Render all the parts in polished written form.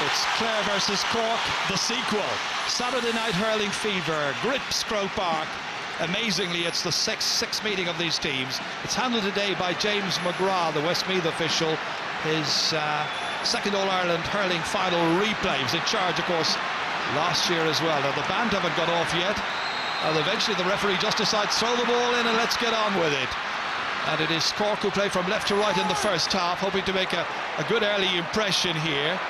It's Clare versus Cork, the sequel. Saturday night hurling fever grips Croke Park. Amazingly, it's the sixth meeting of these teams. It's handled today by James McGrath, the Westmeath official. His second All-Ireland hurling final replay. He was in charge, of course, last year as well. Now, the band haven't got off yet. And eventually the referee just decides, throw the ball in and let's get on with it. And it is Cork who play from left to right in the first half, hoping to make a good early impression here.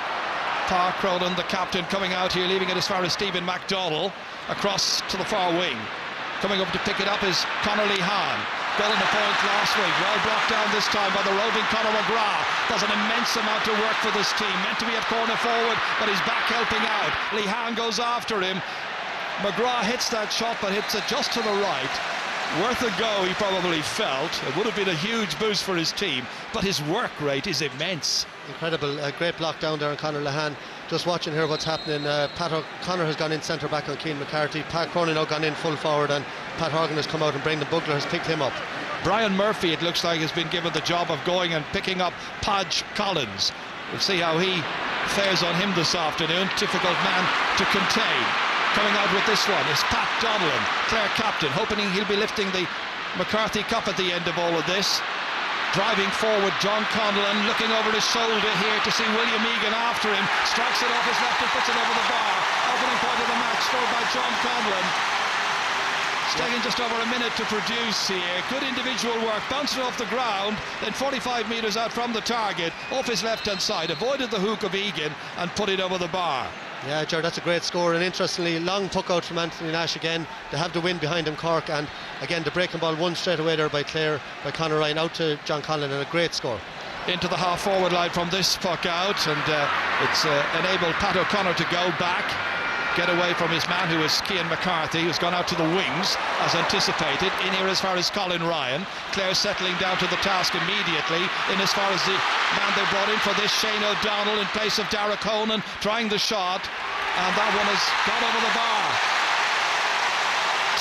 Park Cronin, the captain, coming out here, leaving it as far as Stephen MacDonald, across to the far wing. Coming up to pick it up is Conor Lehan. Got on the point last week, well blocked down this time by the roving Conor McGrath. Does an immense amount of work for this team. Meant to be at corner forward, but he's back helping out. Lehan goes after him. McGrath hits that shot, but hits it just to the right. Worth a go, he probably felt. It would have been a huge boost for his team, but his work rate is immense. Incredible, a great block down there on Conor Lehan. Just watching here what's happening. Pat O'Connor has gone in centre back on Cian McCarthy. Pat Cronin now gone in full forward, and Pat Horgan has come out, and Brendan Bugler has picked him up. Brian Murphy, it looks like, has been given the job of going and picking up Podge Collins. We'll see how he fares on him this afternoon. Difficult man to contain. Coming out with this one is Pat Donnellan, Clare captain, hoping he'll be lifting the McCarthy Cup at the end of all of this. Driving forward, John Conlon, looking over his shoulder here to see William Egan after him. Strikes it off his left and puts it over the bar. Opening point of the match, scored by John Conlon. It's taking just over a minute to produce here. Good individual work, bounced it off the ground, then 45 metres out from the target, off his left-hand side, avoided the hook of Egan and put it over the bar. Yeah, Ger, that's a great score, and interestingly, long puck out from Anthony Nash again. They have the win behind him, Cork, and again the breaking ball won straight away there by Clare, by Conor Ryan, out to John Conlon, and a great score. Into the half-forward line from this puck out, and it's enabled Pat O'Connor to go back, get away from his man, who is Cian McCarthy, who's gone out to the wings as anticipated. In here as far as Colin Ryan. Clare settling down to the task immediately. In as far as the man they brought in for this, Shane O'Donnell, in place of Dara Conan, trying the shot, and that one has gone over the bar.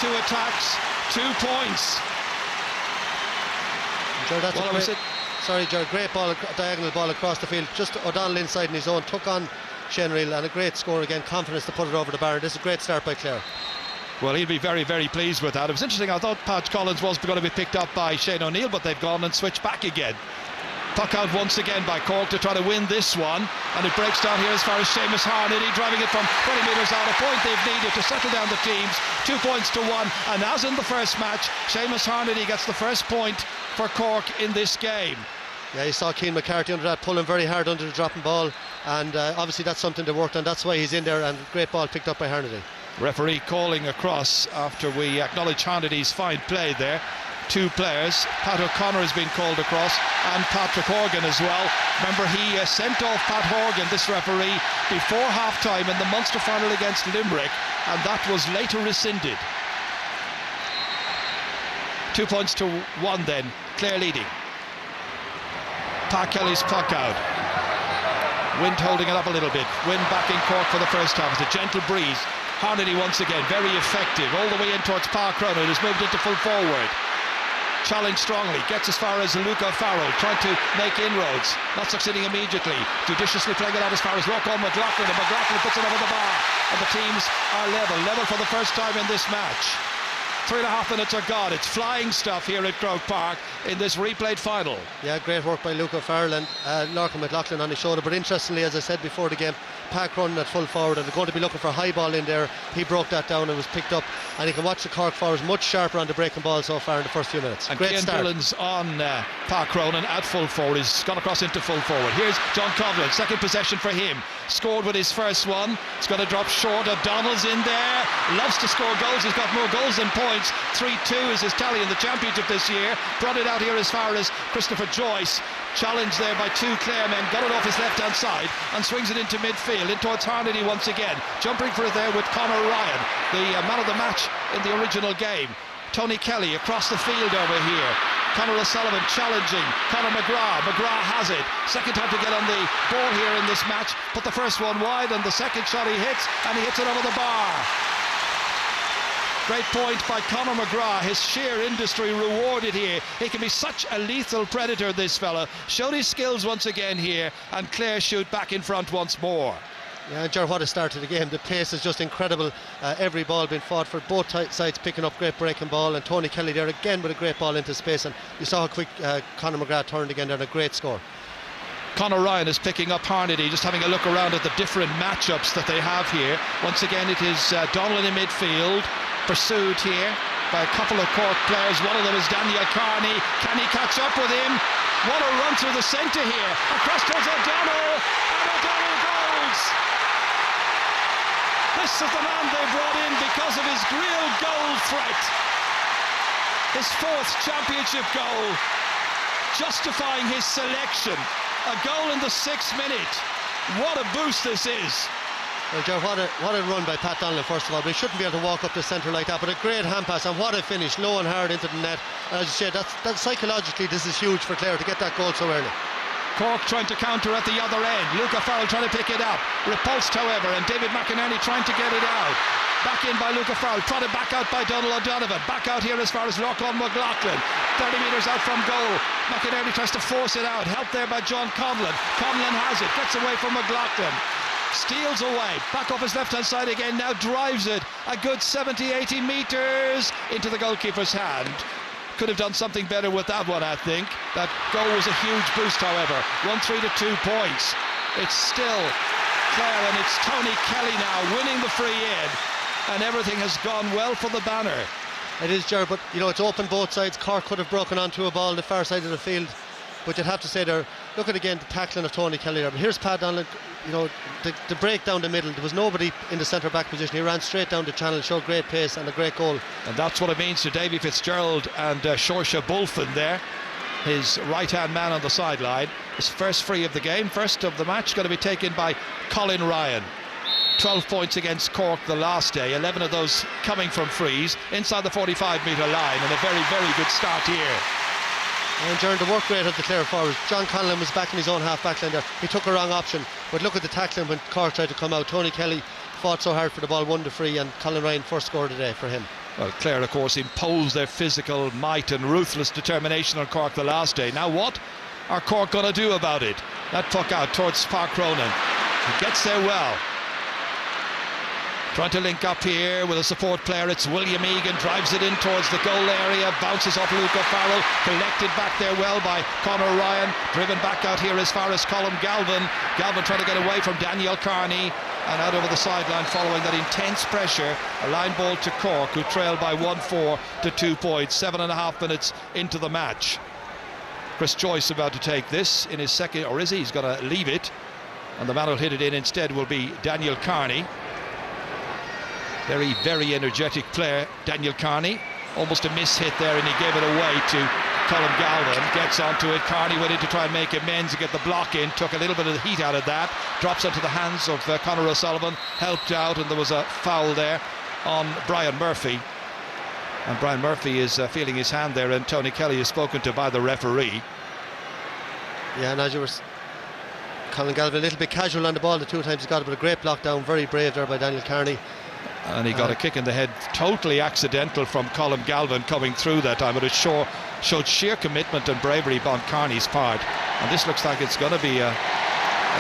2 attacks, 2 points. Ger, that's sorry, Ger, great ball, diagonal ball across the field. Just O'Donnell inside in his own, took on Shane Reel, and a great score again, confidence to put it over the bar. This is a great start by Clare. Well, he'll be very, very pleased with that. It was interesting, I thought Pat Collins was going to be picked up by Shane O'Neill, but they've gone and switched back again. Puck out once again by Cork to try to win this one, and it breaks down here as far as Seamus Harnedy, driving it from 20 metres out, a point they've needed to settle down the teams. 2 points to 1, and as in the first match, Seamus Harnedy gets the first point for Cork in this game. Yeah, you saw Cian McCarthy under that, pulling very hard under the dropping ball, and obviously that's something they worked on. That's why he's in there, and great ball picked up by Harnedy. Referee calling across after we acknowledge Harnedy's fine play there. 2 players, Pat O'Connor has been called across, and Patrick Horgan as well. Remember, he sent off Pat Horgan, this referee, before half-time in the Munster final against Limerick, and that was later rescinded. 2 points to 1 then, Clare leading. Pat Kelly's puck out. Wind holding it up a little bit. Wind back in Cork for the first time. It's a gentle breeze. Harnedy once again, very effective. All the way in towards Park Cronin, who's moved into full forward. Challenged strongly, gets as far as Luca Farrell, trying to make inroads. Not succeeding immediately. Judiciously playing it out as far as Rocco McLaughlin, and McLaughlin puts it over the bar. And the teams are level for the first time in this match. 3.5 minutes are gone. It's flying stuff here at Croke Park in this replayed final. Yeah, great work by Luca Farrell and Lorcan McLaughlin on his shoulder. But interestingly, as I said before the game, Pat Cronin at full forward, and they're going to be looking for a high ball in there. He broke that down and was picked up, and you can watch the Cork forwards much sharper on the breaking ball so far in the first few minutes. And great Cian start. Dillon's on Pat Cronin at full forward. He's gone across into full forward. Here's John Conlon, second possession for him. Scored with his first one. It's going to drop short. O'Donnell's in there. Loves to score goals. He's got more goals than points. 3-2 is his tally in the championship this year. Brought it out here as far as Christopher Joyce. Challenged there by 2 Clare men. Got it off his left-hand side and swings it into midfield. In towards Harnedy once again. Jumping for it there with Conor Ryan, the man of the match in the original game. Tony Kelly across the field over here. Conor O'Sullivan challenging Conor McGrath. McGrath has it. Second time to get on the ball here in this match. Put the first one wide, and the second shot he hits, and he hits it over the bar. Great point by Conor McGrath. His sheer industry rewarded here. He can be such a lethal predator, this fella. Showed his skills once again here, and Clare shoot back in front once more. Yeah, Ger, what a start to the game. The pace is just incredible. Every ball being fought for, both sides picking up great breaking ball, and Tony Kelly there again with a great ball into space, and you saw how quick Conor McGrath turned again there, and a great score. Conor Ryan is picking up Harnedy, just having a look around at the different matchups that they have here. Once again it is Donald in midfield, pursued here by a couple of Cork players. One of them is Daniel Carney. Can he catch up with him? What a run through the centre here, across towards O'Donnell, and O'Donnell goals! This is the man they brought in because of his real goal threat. His 4th championship goal, justifying his selection. A goal in the 6th minute. What a boost this is. Well, Joe, what a run by Pat Donnelly, first of all. But he shouldn't be able to walk up the centre like that, but a great hand pass, and what a finish, low and hard into the net. And as you said, that's psychologically, this is huge for Clare to get that goal so early. Cork trying to counter at the other end. Luca Farrell trying to pick it up. Repulsed, however, and David McInerney trying to get it out. Back in by Luca Farrell, prodded back out by Donald O'Donovan. Back out here as far as Lochlan McLaughlin. 30 metres out from goal. McInerney tries to force it out. Helped there by John Conlon. Conlon has it, gets away from McLaughlin. Steals away, back off his left-hand side again, now drives it a good 70-80 metres into the goalkeeper's hand. Could have done something better with that one, I think. That goal was a huge boost, however. 1-3 to 2 points. It's still Clare, and it's Tony Kelly now winning the free in, and everything has gone well for the banner. It is, Ger, but you know, it's open both sides. Cork could have broken onto a ball on the far side of the field, but you'd have to say there, look at again the tackling of Tony Kelly there. But here's Pat Donnelly, you know, the break down the middle. There was nobody in the centre back position. He ran straight down the channel, showed great pace and a great goal. And that's what it means to Davy Fitzgerald and Saoirse Bulfin there, his right hand man on the sideline. His first free of the game, first of the match, going to be taken by Colin Ryan. 12 points against Cork the last day, 11 of those coming from frees inside the 45-metre line, and a very, very good start here. And during the work rate of the Clare forwards, John Conlon was back in his own half back line there. He took a wrong option, but look at the tackling when Cork tried to come out. Tony Kelly fought so hard for the ball, won the free, and Colin Ryan first scored today for him. Well, Clare, of course, imposed their physical might and ruthless determination on Cork the last day. Now what are Cork going to do about it? That puck out towards Park Cronin. He gets there well. Trying to link up here with a support player. It's William Egan, drives it in towards the goal area, bounces off Luca Farrell, collected back there well by Conor Ryan, driven back out here as far as Colm Galvin. Galvin trying to get away from Daniel Carney, and out over the sideline following that intense pressure. A line ball to Cork, who trailed by 1-4 to 2 points. 7.5 minutes into the match. Chris Joyce about to take this in his second, or is he? He's going to leave it, and the man who'll hit it in instead will be Daniel Carney. Very, very energetic player, Daniel Carney. Almost a miss hit there, and he gave it away to Colm Galvin. Gets onto it. Carney went in to try and make amends and get the block in. Took a little bit of the heat out of that. Drops into the hands of Conor O'Sullivan. Helped out, and there was a foul there on Brian Murphy. And Brian Murphy is feeling his hand there, and Tony Kelly is spoken to by the referee. Yeah, and as you were, Colin Galvin a little bit casual on the ball the 2 times he got it, but a great block down, very brave there by Daniel Carney. And he got a kick in the head, totally accidental from Colm Galvin coming through that time, but it showed sheer commitment and bravery on Carney's part. And this looks like it's going to be a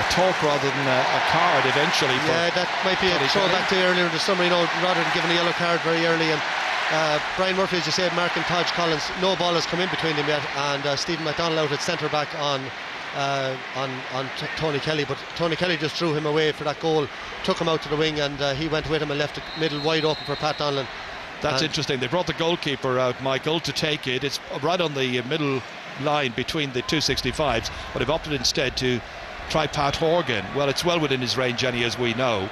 talk rather than a card eventually. Yeah, that might be a throwback to earlier in the summer, you know, rather than giving a yellow card very early. And Brian Murphy, as you said, marking Podge Collins, no ball has come in between them yet, and Stephen McDonald out at centre back on Tony Kelly, but Tony Kelly just threw him away for that goal, took him out to the wing, and he went with him and left the middle wide open for Pat Donnelly. That's interesting. They brought the goalkeeper out, Michael, to take it. It's right on the middle line between the 265s, but they've opted instead to try Pat Horgan. Well, it's well within his range, Jenny, as we know.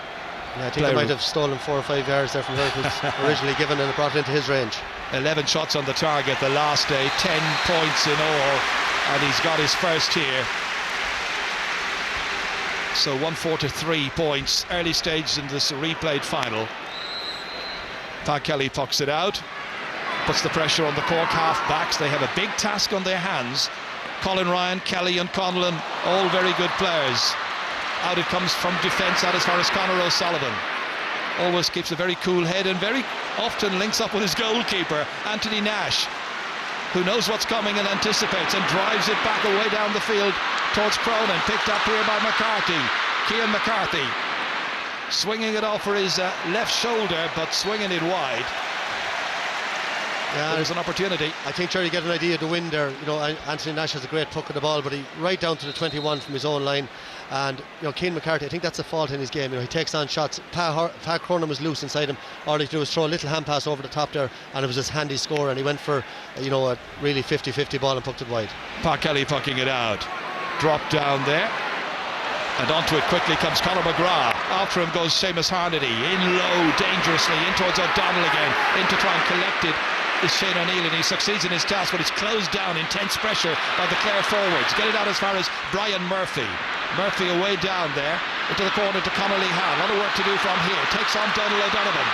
Yeah, I think they might have stolen 4 or 5 yards there from where it was originally given, and brought it into his range. 11 shots on the target the last day, 10 points in all, and he's got his first here. So 1-4 to 3 points, early stage in this replayed final. Pat Kelly pucks it out, puts the pressure on the Cork half-backs. They have a big task on their hands. Colin Ryan, Kelly and Conlon, all very good players. Out it comes from defence, out as far as Conor O'Sullivan. Always keeps a very cool head and very often links up with his goalkeeper, Anthony Nash, who knows what's coming and anticipates and drives it back away down the field towards Cronin. Picked up here by McCarthy, Cian McCarthy. swinging it off for his left shoulder, but swinging it wide. Yeah, there's an opportunity. I think Jerry get an idea of the wind there. You know, Anthony Nash has a great puck of the ball, but he right down to the 21 from his own line. And you know, Cian McCarthy, I think that's a fault in his game. You know, he takes on shots. Pat Cronin was loose inside him. All he did was throw a little hand pass over the top there, and it was his handy score. And he went for you know, a really 50-50 ball and pucked it wide. Pat Kelly pucking it out. Drop down there. And onto it quickly comes Conor McGrath. After him goes Seamus Harnedy. In low, dangerously, in towards O'Donnell again. In to try and collect it is Shane O'Neill, and he succeeds in his task, but it's closed down. Intense pressure by the Clare forwards. Get it out as far as Brian Murphy. Murphy away down there. Into the corner to Connolly Hahn. A lot of work to do from here. Takes on Donald O'Donovan.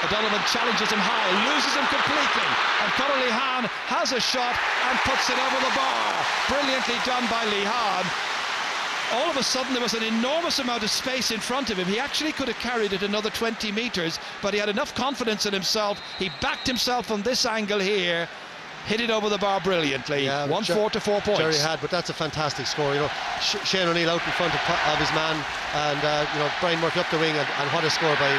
O'Donovan challenges him high, loses him completely. And Connolly Hahn has a shot and puts it over the bar. Brilliantly done by Lee Hahn. All of a sudden there was an enormous amount of space in front of him. He actually could have carried it another 20 metres, but he had enough confidence in himself. He backed himself from this angle here, hit it over the bar brilliantly. 1-4 to 4 points. Jerry had, but that's a fantastic score. You know, Shane O'Neill out in front of his man, and you know, Brian Murphy up the wing, and what a score by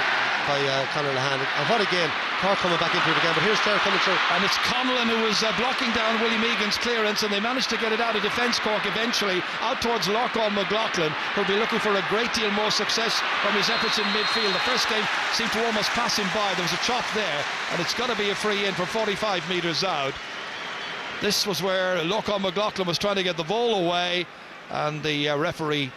Conor Lehane. And what again, Cork coming back into it again, but here's Clare coming through. And it's Conlon who was blocking down Willie Megan's clearance, and they managed to get it out of defence, Cork, eventually out towards Lorcan McLaughlin, who'll be looking for a great deal more success from his efforts in midfield. The first game seemed to almost pass him by. There was a chop there, and it's got to be a free in from 45 metres out. This was where Lorcan McLaughlin was trying to get the ball away, and the referee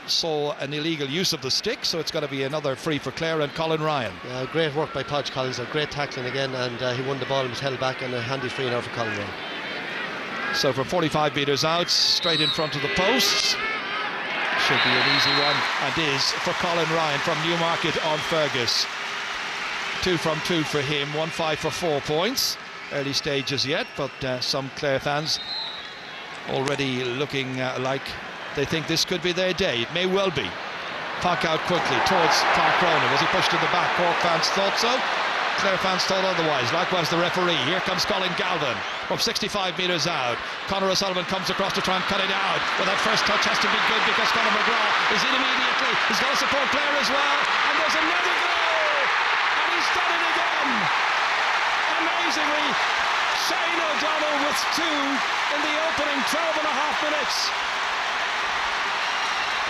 saw an illegal use of the stick, so it's got to be another free for Clare and Colin Ryan. Great work by Podge Collins, a great tackling again, and he won the ball and was held back, and a handy free now for Colin Ryan. So from 45 metres out, straight in front of the posts, should be an easy one, and is for Colin Ryan from Newmarket on Fergus. 2 from 2 for him, 1-5 for 4 points. Early stages yet, but some Clare fans already looking like they think this could be their day. It may well be. Puck out quickly towards Pat Cronin. Was he pushed in the back? Cork fans thought so. Clare fans thought otherwise. Likewise the referee. Here comes Colin Galvin from 65 metres out. Conor O'Sullivan comes across to try and cut it out. Well, that first touch has to be good because Conor McGrath is in immediately. He's got to support Clare as well. And there's another goal! And he's done it again! Amazingly, Shane O'Donnell with 2 in the opening 12 and a half minutes.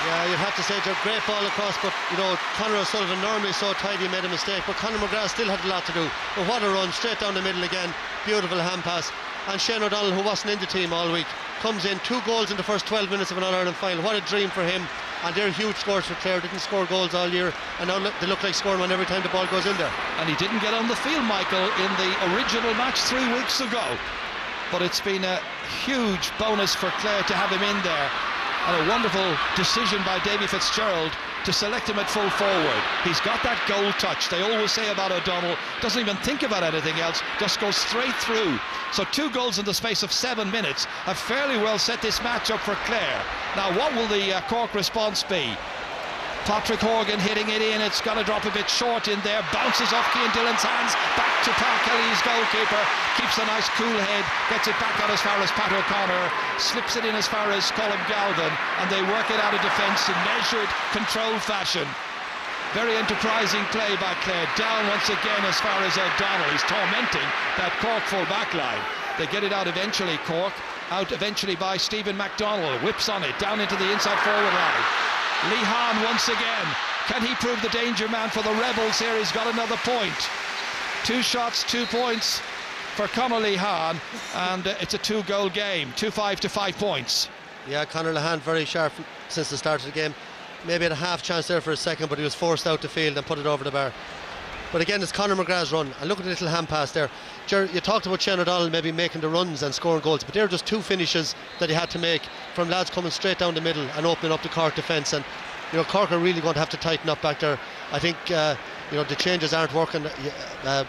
Yeah, you'd have to say it's a great ball across, but you know, Conor O'Sullivan normally so tidy made a mistake, but Conor McGrath still had a lot to do. But what a run, straight down the middle again, beautiful hand pass. And Shane O'Donnell, who wasn't in the team all week, comes in, 2 goals in the first 12 minutes of an All-Ireland final. What a dream for him. And they're huge scores for Clare. Didn't score goals all year, and now they look like scoring one every time the ball goes in there. And he didn't get on the field, Michael, in the original match 3 weeks ago, but it's been a huge bonus for Clare to have him in there, and a wonderful decision by Davy Fitzgerald to select him at full forward. He's got that goal touch. They always say about O'Donnell, doesn't even think about anything else, just goes straight through. So 2 goals in the space of 7 minutes have fairly well set this match up for Clare. Now what will the Cork response be? Patrick Horgan hitting it in, it's got to drop a bit short in there, bounces off Cian Dillon's hands, back to Pat Kelly's goalkeeper, keeps a nice cool head, gets it back out as far as Pat O'Connor, slips it in as far as Colin Galvin, and they work it out of defence in measured, controlled fashion. Very enterprising play by Clare, down once again as far as O'Donnell. He's tormenting that Cork full back line. They get it out eventually, Cork, out eventually by Stephen MacDonald, whips on it, down into the inside forward line. Lee Hahn once again. Can he prove the danger man for the Rebels here? He's got another point. 2 shots, 2 points for Conor Lehane, and it's a 2-goal game, 2-5 to 5 points. Yeah, Conor Lehane very sharp since the start of the game. Maybe had a half chance there for a second, but he was forced out the field and put it over the bar. But again, it's Conor McGrath's run, and look at the little hand pass there. You talked about Shane O'Donnell maybe making the runs and scoring goals, but they're just 2 finishes that he had to make from lads coming straight down the middle and opening up the Cork defence. And you know, Cork are really going to have to tighten up back there. I think you know, the changes aren't working.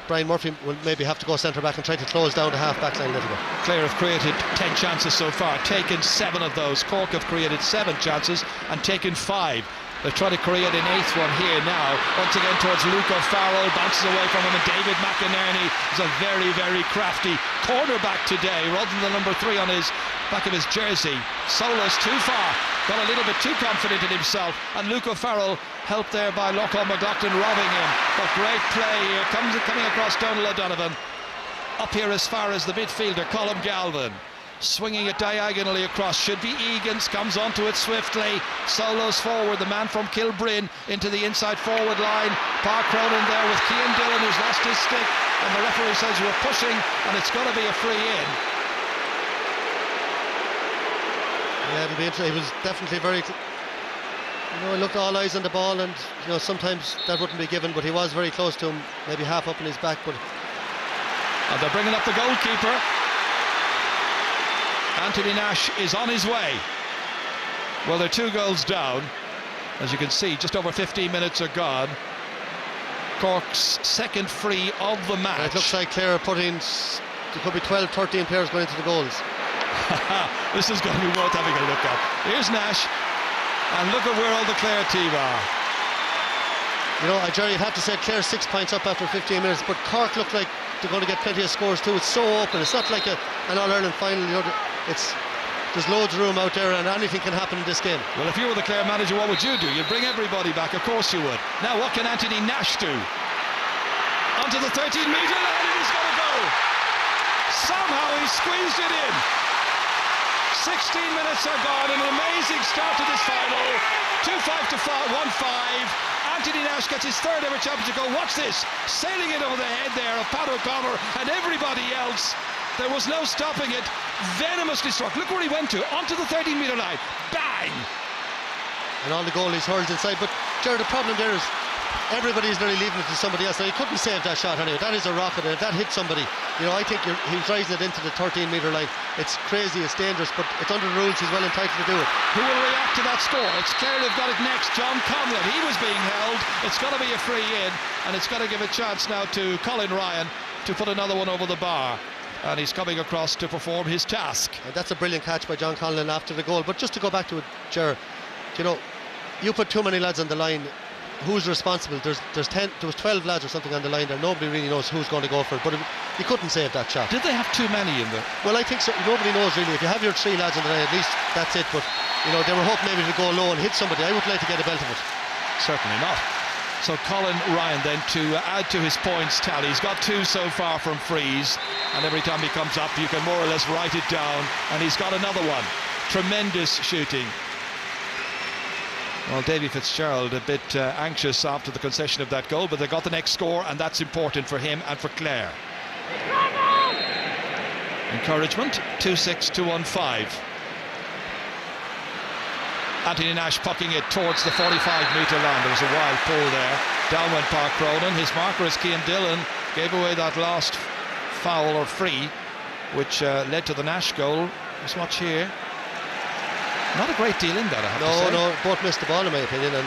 Brian Murphy will maybe have to go centre back and try to close down the half back line a little bit. Clare have created 10 chances so far, taken 7 of those. Cork have created 7 chances and taken 5. They're trying to create an 8th one here now. Once again towards Luke O'Farrell, bounces away from him, and David McInerney is a very, very crafty cornerback today, rather than the number 3 on his back of his jersey. Solas too far, got a little bit too confident in himself, and Luke O'Farrell helped there by Lochlan McLaughlin robbing him. But great play here, coming across Donald O'Donovan. Up here as far as the midfielder, Colm Galvin. Swinging it diagonally across, should be Egan's, comes onto it swiftly, solos forward, the man from Kilbrinn into the inside forward line. Park Cronin there with Cian Dillon, who's lost his stick, and the referee says we're pushing, and it's going to be a free in. Yeah, it'll be interesting. He was definitely very, he looked all eyes on the ball, and sometimes that wouldn't be given, but he was very close to him, maybe half up in his back. But and they're bringing up the goalkeeper. Anthony Nash is on his way. Well, they're 2 goals down. As you can see, just over 15 minutes are gone. Cork's second free of the match. And it looks like Clare are putting, there could be 12, 13 players going into the goals. This is going to be worth having a look at. Here's Nash, and look at where all the Clare team are. Jerry, you'd have to say Clare's 6 points up after 15 minutes, but Cork look like they're going to get plenty of scores too. It's so open. It's not like an All-Ireland final. There's loads of room out there, and anything can happen in this game. Well, if you were the Clare manager, what would you do? You'd bring everybody back. Of course you would. Now, what can Anthony Nash do? Onto the 13-metre line, and he's going to go. Somehow he squeezed it in. 16 minutes are gone. An amazing start to this final. 2-5 to 1-5. Anthony Nash gets his 3rd ever championship goal. Watch this, sailing it over the head there of Pat O'Connor and everybody else. There was no stopping it. Venomously struck. Look where he went to, onto the 13-metre line. Bang! And all the goalies hurled inside. But Jared, the problem there is everybody's nearly leaving it to somebody else. Now, he couldn't save that shot anyway. That is a rocket, and if that hit somebody, I think he was rising it into the 13-metre line. It's crazy, it's dangerous, but it's under the rules. He's well entitled to do it. Who will react to that score? It's Clare who've got it next. John Conlon, he was being held. It's got to be a free in, and it's got to give a chance now to Colin Ryan to put another one over the bar. And he's coming across to perform his task. And that's a brilliant catch by John Conlon after the goal. But just to go back to it, Ger, you put too many lads on the line. Who's responsible? There was 12 lads or something on the line there. Nobody really knows who's going to go for it. But you couldn't save that shot. Did they have too many in there? Well, I think so. Nobody knows really. If you have your 3 lads on the line, at least that's it. But they were hoping maybe to go low and hit somebody. I would like to get a belt of it. Certainly not. So Colin Ryan then to add to his points tally. He's got 2 so far from frees, and every time he comes up you can more or less write it down, and he's got another one. Tremendous shooting. Well, Davy Fitzgerald a bit anxious after the concession of that goal, but they got the next score, and that's important for him and for Clare. Encouragement, 2-6 to 1-5. Anthony Nash pucking it towards the 45-metre line. There was a wild pull there. Down went Park Cronin. His marker is Cian Dillon. Gave away that last foul or free, which led to the Nash goal. Just watch here. Not a great deal in that, I have to say. No, both missed the ball in my opinion. And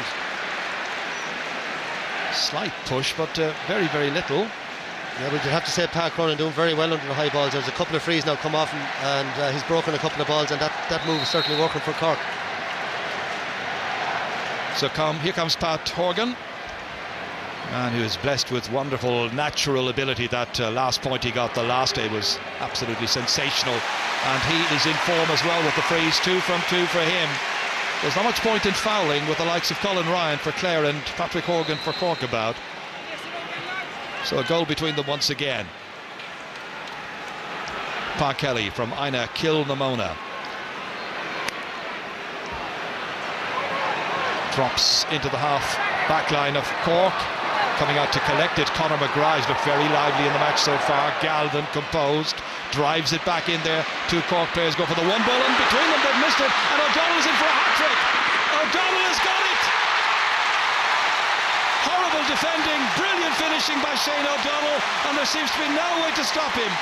slight push, but very, very little. Yeah, but you have to say Park Cronin doing very well under the high balls. There's a couple of frees now come off him, and he's broken a couple of balls, and that move is certainly working for Cork. So here comes Pat Horgan, man who is blessed with wonderful natural ability. That last point he got the last day was absolutely sensational, and he is in form as well with the frees. 2 from 2 for him. There's not much point in fouling with the likes of Colin Ryan for Clare and Patrick Horgan for Cork about. So a goal between them once again. Park Kelly from Ina Kilnamona. Drops into the half back line of Cork. Coming out to collect it, Conor McGrath looked very lively in the match so far. Galvin composed, drives it back in there. 2 Cork players go for the one ball in between them, but missed it, and O'Donnell's in for a hat-trick. O'Donnell has got it! Horrible defending, brilliant finishing by Shane O'Donnell, and there seems to be no way to stop him.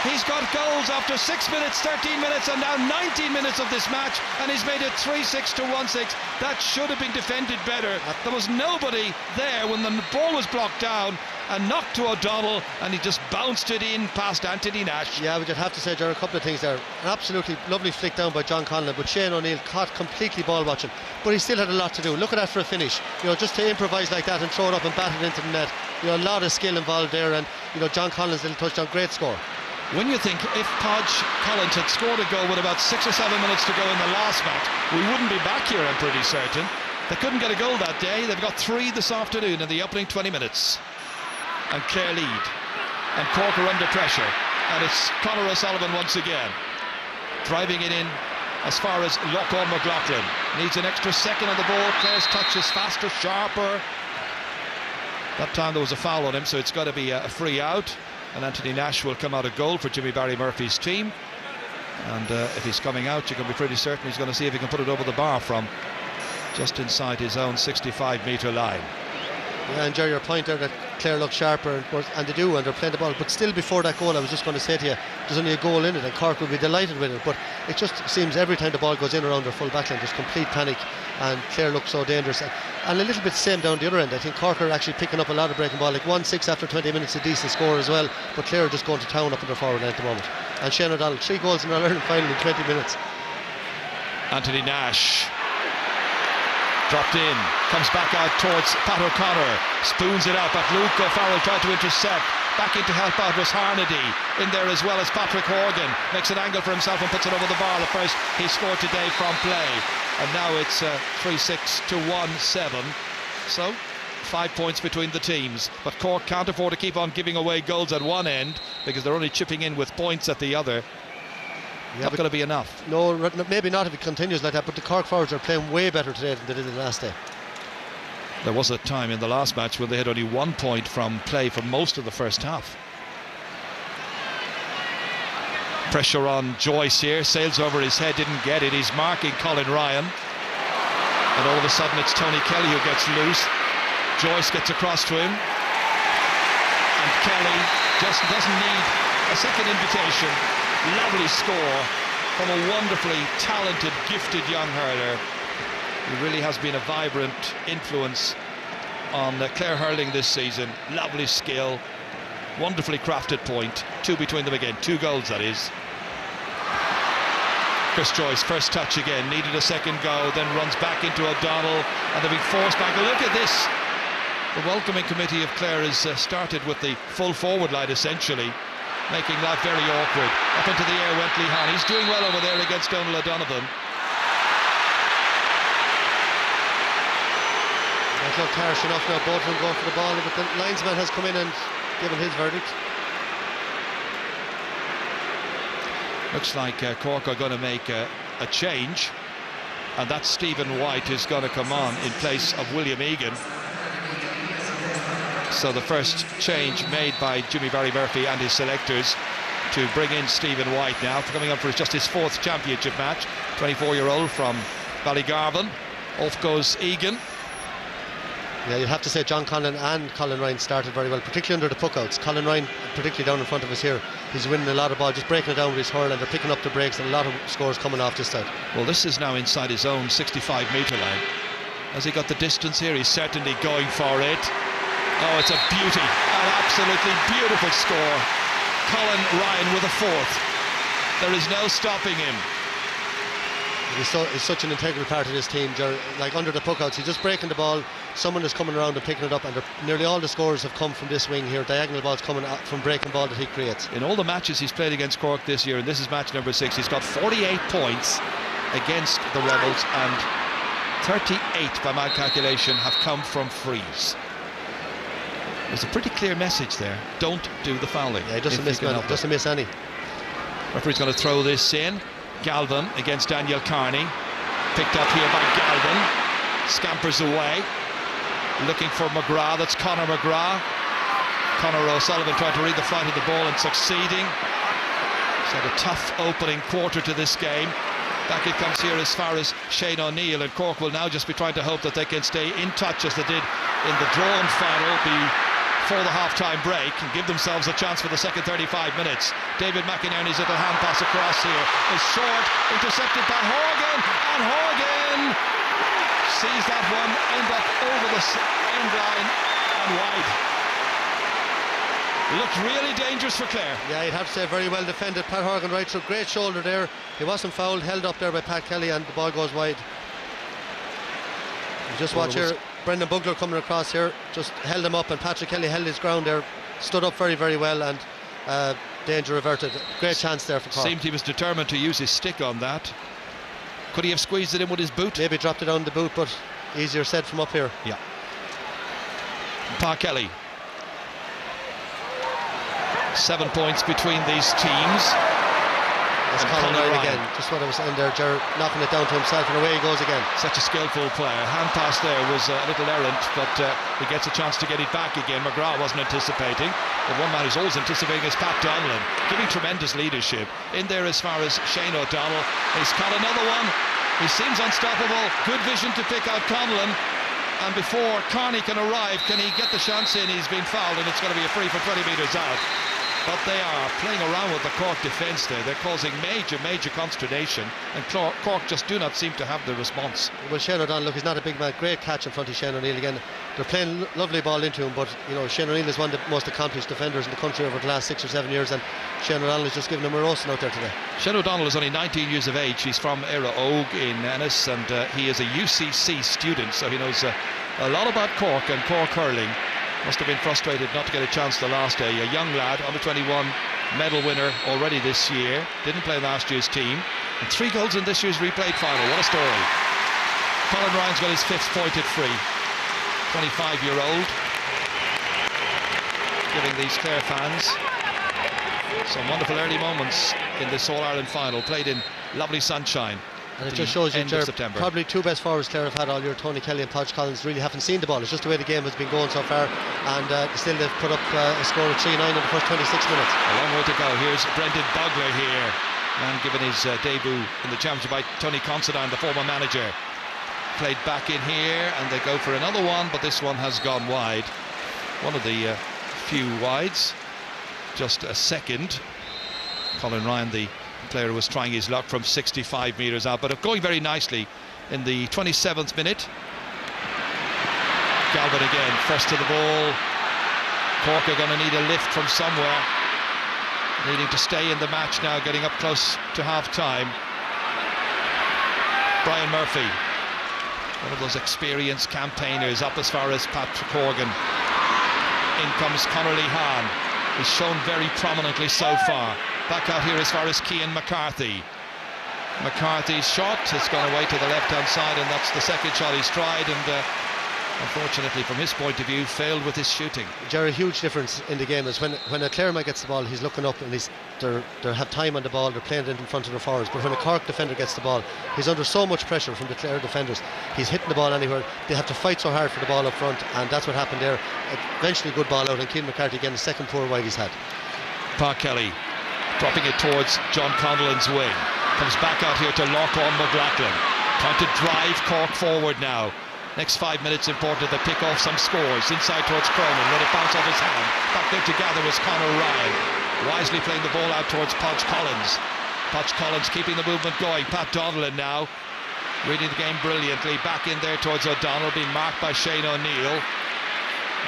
He's got goals after 6 minutes, 13 minutes, and now 19 minutes of this match, and he's made it 3-6 to 1-6. That should have been defended better. There was nobody there when the ball was blocked down and knocked to O'Donnell, and he just bounced it in past Anthony Nash. Yeah, but you'd have to say there are a couple of things there. An absolutely lovely flick down by John Conlon, but Shane O'Neill caught completely ball watching, but he still had a lot to do. Look at that for a finish. Just to improvise like that and throw it up and bat it into the net. A lot of skill involved there, and John Conlon's little touchdown, great score. when you think if Podge Collins had scored a goal with about 6 or 7 minutes to go in the last match, we wouldn't be back here, I'm pretty certain. They couldn't get a goal that day. They've got 3 this afternoon in the opening 20 minutes. And Clare lead. And Cork are under pressure. And it's Conor O'Sullivan once again, driving it in as far as Lochlan McLaughlin. Needs an extra second on the ball. Clare's touch is faster, sharper. That time there was a foul on him, so it's got to be a free out. And Anthony Nash will come out a goal for Jimmy Barry Murphy's team. And if he's coming out, you can be pretty certain he's going to see if he can put it over the bar from just inside his own 65-metre line. Yeah, and Jerry, your point there that Clare look sharper, and they do, and they're playing the ball. But still, before that goal, I was just going to say to you, there's only a goal in it, and Cork will be delighted with it. But it just seems every time the ball goes in around their full backline, there's complete panic, and Clare looks so dangerous. And a little bit same down the other end. I think Cork are actually picking up a lot of breaking ball, like 1-6 after 20 minutes, a decent score as well. But Clare are just going to town up in their forward line at the moment. And Shane O'Donnell, 3 goals in an All-Ireland final in 20 minutes. Anthony Nash dropped in, comes back out towards Pat O'Connor, spoons it out, but Luke O'Farrell tried to intercept. Back in to help out was Harnedy, in there as well as Patrick Horgan, makes an angle for himself and puts it over the bar. The first he scored today from play, and now it's 3-6 to 1-7, so 5 points between the teams. But Cork can't afford to keep on giving away goals at one end, because they're only chipping in with points at the other. Yeah, not going to be enough. No, maybe not if it continues like that, but the Cork forwards are playing way better today than they did the last day. There was a time in the last match where they had only 1 point from play for most of the first half. Pressure on Joyce here, sails over his head, didn't get it. He's marking Colin Ryan, and all of a sudden it's Tony Kelly who gets loose. Joyce gets across to him, and Kelly just doesn't need a second invitation. Lovely score from a wonderfully talented, gifted young hurler. He really has been a vibrant influence on Clare hurling this season. Lovely skill, wonderfully crafted point. 2 between them again, 2 goals that is. Chris Joyce, first touch again, needed a second go, then runs back into O'Donnell, and they're being forced back. Look at this. The welcoming committee of Clare has started with the full forward line essentially, making life very awkward. Up into the air went Lee Hahn. He's doing well over there against Donald O'Donovan. That looked harsh enough now, both of them going for the ball, but the linesman has come in and given his verdict. Looks like Cork are going to make a change, and that's Stephen White who's going to come on in place of William Egan. So the first change made by Jimmy Barry Murphy and his selectors to bring in Stephen White now, coming on for just his 4th championship match. 24-year-old from Ballygarvan. Off goes Egan. Yeah, you'd have to say John Conlon and Colin Ryan started very well, particularly under the puckouts. Colin Ryan, particularly down in front of us here, he's winning a lot of ball, just breaking it down with his hurl, and they're picking up the breaks, and a lot of scores coming off this side. Well, this is now inside his own 65-metre line. Has he got the distance here? He's certainly going for it. Oh, it's a beauty, an absolutely beautiful score. Colin Ryan with a 4th. There is no stopping him. He's such an integral part of this team, Jerry. Like under the puckouts, he's just breaking the ball, someone is coming around and picking it up, and nearly all the scores have come from this wing here. Diagonal balls coming out from breaking ball that he creates. In all the matches he's played against Cork this year, and this is match number 6, he's got 48 points against the Rebels, and 38 by my calculation have come from frees. There's a pretty clear message there. Don't do the fouling. Yeah, he doesn't miss any. Referee's going to throw this in. Galvin against Daniel Carney. Picked up here by Galvin. Scampers away. Looking for McGrath. That's Conor McGrath. Conor O'Sullivan trying to read the flight of the ball and succeeding. He's had a tough opening quarter to this game. Back it comes here as far as Shane O'Neill, and Cork will now just be trying to hope that they can stay in touch as they did in the drawn final before the half-time break and give themselves a chance for the second 35 minutes. David McInerney's little hand pass across here is short, intercepted by Horgan, and Horgan sees that one end up over the end line and wide. Looked really dangerous for Clare. Yeah, you'd have to say very well defended. Pat Horgan right through, great shoulder there. He wasn't fouled, held up there by Pat Kelly, and the ball goes wide. You just watch here, Brendan Bugler coming across here, just held him up, and Patrick Kelly held his ground there, stood up very, very well, and danger averted. Great chance there for Cork. Seemed he was determined to use his stick on that. Could he have squeezed it in with his boot? Maybe dropped it down the boot, but easier said from up here. Yeah. Pa Kelly. 7 points between these teams. That's Colin Ryan again. Just what I was in there, Ger knocking it down to himself, and away he goes again. Such a skillful player. Hand pass there was a little errant, but he gets a chance to get it back again. McGrath wasn't anticipating, but one man who's always anticipating is Pat Donlan, giving tremendous leadership. In there as far as Shane O'Donnell. He's caught another one. He seems unstoppable. Good vision to pick out Conlon. And before Carney can arrive, can he get the chance in? He's been fouled, and it's going to be a free for 20 metres out. But they are playing around with the Cork defence there. They're causing major consternation, and Cork just do not seem to have the response. Well, Shane O'Donnell, look, he's not a big man. Great catch in front of Shane O'Neill again. They're playing lovely ball into him, but you know, Shane O'Neill is one of the most accomplished defenders in the country over the last 6 or 7 years, and Shane O'Donnell is just giving him a roasting out there today. Shane O'Donnell is only 19 years of age. He's from Éire Óg in Ennis, and he is a UCC student, so he knows a lot about Cork and Cork hurling. Must have been frustrated not to get a chance the last day. A young lad, under 21 medal winner already this year. Didn't play last year's team. And 3 goals in this year's replayed final. What a story. Colin Ryan's got his 5th pointed free. 25-year-old. Giving these Clare fans some wonderful early moments in this All-Ireland final. Played in lovely sunshine. And it just shows you, September. Probably 2 best forwards Clare have had all year. Tony Kelly and Podge Collins really haven't seen the ball. It's just the way the game has been going so far, and still they've put up a score of 3-9 in the first 26 minutes. A long way to go. Here's Brendan Bugler here, man given his debut in the championship by Tony Considine, the former manager. Played back in here, and they go for another one, but this one has gone wide. One of the few wides, just a second. Colin Ryan, the player, was trying his luck from 65 metres out, but going very nicely in the 27th minute. Galvin again, first to the ball. Cork are going to need a lift from somewhere, needing to stay in the match now, getting up close to half-time. Brian Murphy, one of those experienced campaigners, up as far as Patrick Horgan. In comes Connerly Hahn. He's shown very prominently so far. Back out here as far as Cian McCarthy. McCarthy's shot has gone away to the left-hand side, and that's the second shot he's tried, and unfortunately from his point of view failed with his shooting. Jerry, a huge difference in the game is when a Claremont gets the ball, he's looking up and they have time on the ball, they're playing it in front of the forwards. But when a Cork defender gets the ball, he's under so much pressure from the Clare defenders. He's hitting the ball anywhere. They have to fight so hard for the ball up front, and that's what happened there. Eventually good ball out, and Cian McCarthy again, the second poor wide he's had. Pa Kelly dropping it towards John Conlon's wing. Comes back out here to Lochorn McLaughlin. Trying to drive Cork forward now. Next 5 minutes important to pick off some scores. Inside towards Cronin, let it bounce off his hand. Back there to gather was Conor Ryan. Wisely playing the ball out towards Podge Collins. Podge Collins keeping the movement going. Pat Donlan now reading the game brilliantly. Back in there towards O'Donnell, being marked by Shane O'Neill.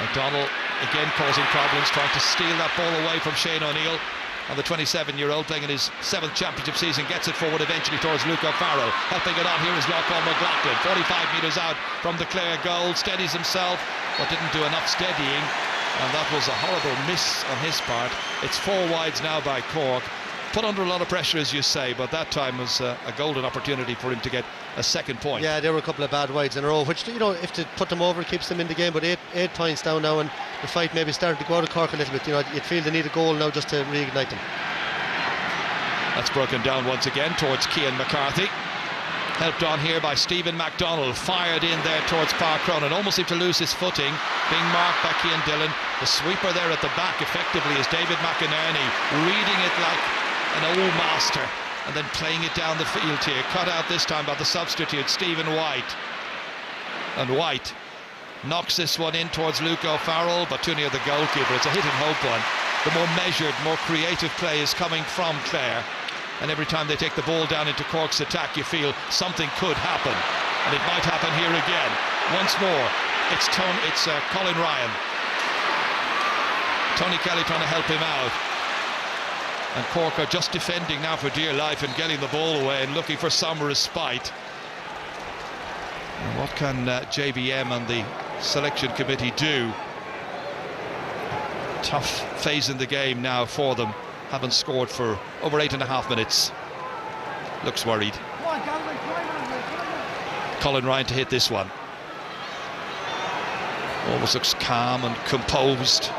O'Donnell again causing problems, trying to steal that ball away from Shane O'Neill. And the 27-year-old playing in his 7th championship season gets it forward eventually towards Luke O'Farrell. Helping it on here is Lochorn McLaughlin. 45 metres out from the Clare goal. Steadies himself, but didn't do enough steadying. And that was a horrible miss on his part. It's 4 wides now by Cork. Put under a lot of pressure, as you say, but that time was a golden opportunity for him to get a second point. Yeah, there were a couple of bad wides in a row, which, you know, if to put them over, keeps them in the game. But eight points down now, and the fight maybe starting to go out of Cork a little bit. You know, you'd feel they need a goal now just to reignite them. That's broken down once again towards Cian McCarthy. Helped on here by Stephen MacDonald. Fired in there towards Pa Cronin. Almost seemed to lose his footing. Being marked by Cian Dillon. The sweeper there at the back effectively is David McInerney, reading it like an old master, and then playing it down the field here. Cut out this time by the substitute Stephen White. And White knocks this one in towards Luke O'Farrell, but too near the goalkeeper. It's a hit and hope one. The more measured, more creative play is coming from Clare, and every time they take the ball down into Cork's attack, you feel something could happen, and it might happen here again. Once more, it's Colin Ryan. Tony Kelly trying to help him out. And Cork are just defending now for dear life and getting the ball away and looking for some respite. And what can JVM and the selection committee do? Tough phase in the game now for them. haven't scored for over 8.5 minutes. Looks worried. Colin Ryan to hit this one. Almost looks calm and composed.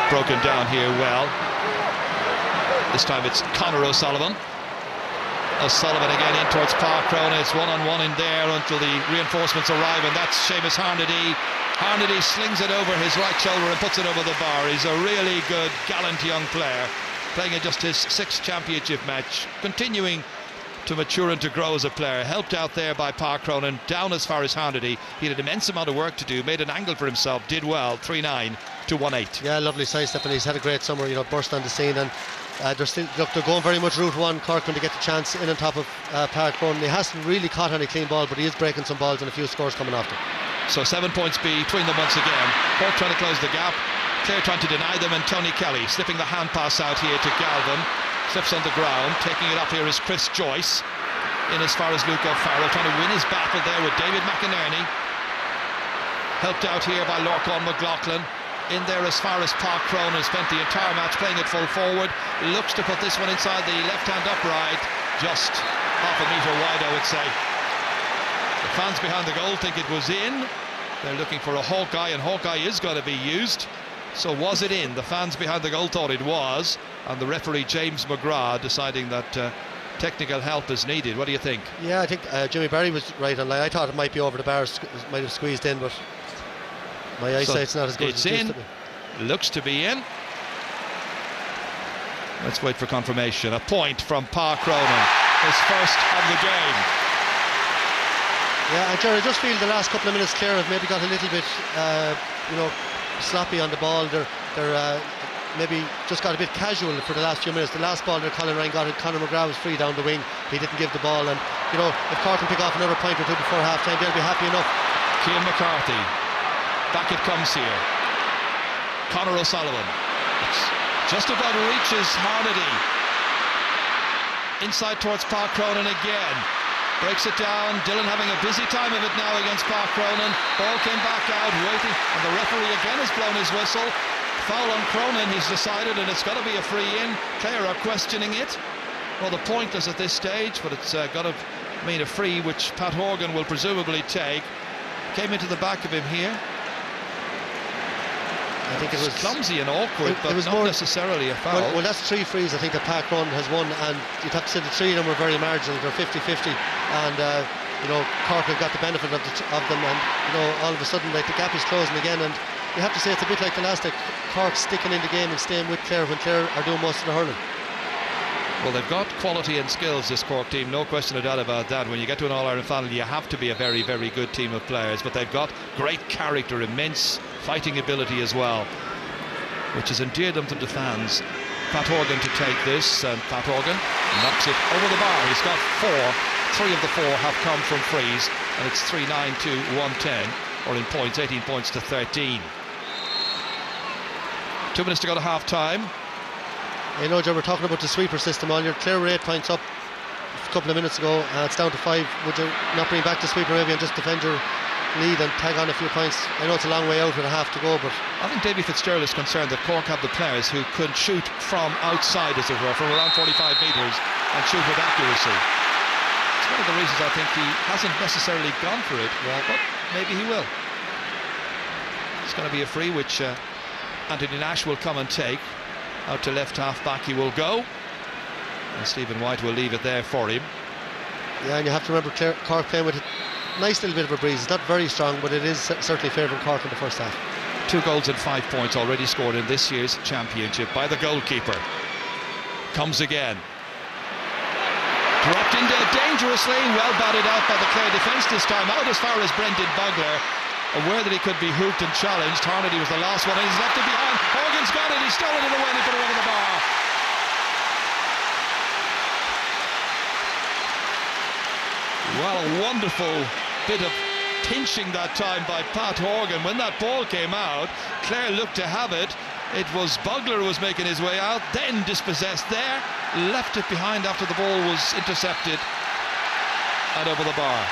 Broken down here well. This time it's Conor O'Sullivan. O'Sullivan again in towards Park Cronin. It's one-on-one in there until the reinforcements arrive, and that's Seamus Harnedy. Harnedy slings it over his right shoulder and puts it over the bar. He's a really good, gallant young player, playing in just his 6th championship match, continuing to mature and to grow as a player. Helped out there by Park Cronin, down as far as Harnedy. He had an immense amount of work to do, made an angle for himself, did well, 3-9 to 1-8. Yeah, lovely sidestep, and he's had a great summer, you know, burst on the scene, and they're going very much route one, Cork, when they get the chance in on top of Park Cronin. He hasn't really caught any clean ball, but he is breaking some balls and a few scores coming after. So 7 points between them once again. Cork trying to close the gap, Clare trying to deny them, and Tony Kelly slipping the hand pass out here to Galvin. Slips on the ground, taking it up here is Chris Joyce. In as far as Luke O'Farrell, trying to win his battle there with David McInerney. Helped out here by Lorcan McLaughlin. In there as far as Park Cronin, spent the entire match playing it full forward. Looks to put this one inside the left-hand upright, just half a metre wide, I would say. The fans behind the goal think it was in. They're looking for a Hawkeye, and Hawkeye is going to be used. So was it in? The fans behind the goal thought it was, and the referee James McGrath deciding that technical help is needed. What do you think? Yeah, I think Jimmy Barry was right on line. I thought it might be over the bar, might have squeezed in, but my eyesight's not as good as it used to be. Looks to be in. Let's wait for confirmation. A point from Park Cronin, his first of the game. Yeah, and Jerry, I just feel the last couple of minutes Clare have maybe got a little bit sloppy on the ball. They're maybe just got a bit casual for the last few minutes. The last ball that Colin Ryan got it, Conor McGrath was free down the wing. He didn't give the ball, and you know, if Cork can pick off another point or two before half time, they'll be happy enough. Cian McCarthy, back it comes here. Conor O'Sullivan, it's just about reaches Harnedy. Inside towards Park Cronin again. Breaks it down. Dillon having a busy time of it now against Park Cronin. Ball came back out, waiting, and the referee again has blown his whistle. Foul on Cronin, he's decided, and it's got to be a free in. Clare are questioning it. Well, the pointless at this stage, but it's got to mean a free, which Pat Horgan will presumably take. Came into the back of him here. I think it was clumsy and awkward, but it was not necessarily a foul. Well, that's 3 frees I think that Park Cronin has won, and you'd have to say the 3 of them were very marginal. They're 50-50, and you know, Cork have got the benefit of them, and you know, all of a sudden like, the gap is closing again, and you have to say it's a bit like the last day. Cork sticking in the game and staying with Clare when Clare are doing most of the hurling. Well, they've got quality and skills, this Cork team, no question of doubt about that. When you get to an All-Ireland final, you have to be a very, very good team of players, but they've got great character, immense fighting ability as well, which has endeared them to the fans. Pat Horgan to take this, and Pat Horgan knocks it over the bar. He's got 4. 3 of the 4 have come from frees, and it's 3-9 to 110, or in points, 18 points to 13. 2 minutes to go to half time. You know, Joe, we're talking about the sweeper system all year. Clare were 8 points up a couple of minutes ago. It's down to 5. Would you not bring back the sweeper maybe and just defend your lead and tag on a few points? I know it's a long way out with a half to go, but I think Davy Fitzgerald is concerned that Cork have the players who could shoot from outside, as it were, from around 45 metres and shoot with accuracy. It's one of the reasons I think he hasn't necessarily gone for it, but maybe he will. It's going to be a free which Anthony Nash will come and take. Out to left half back he will go, and Stephen White will leave it there for him. Yeah, and you have to remember Cork playing with a nice little bit of a breeze. It's not very strong, but it is certainly favouring Cork in the first half. 2 goals and 5 points already scored in this year's championship by the goalkeeper. Comes again. Dropped in there dangerously, well batted out by the Clare defence this time, out as far as Brendan Bugler. Aware that he could be hooked and challenged. Harnedy was the last one, and he's left it behind. Horgan's got it, he's stolen it away, and he put it over the bar. Well, a wonderful bit of pinching that time by Pat Horgan. When that ball came out, Clare looked to have it. It was Bugler who was making his way out, then dispossessed there, left it behind after the ball was intercepted and over the bar.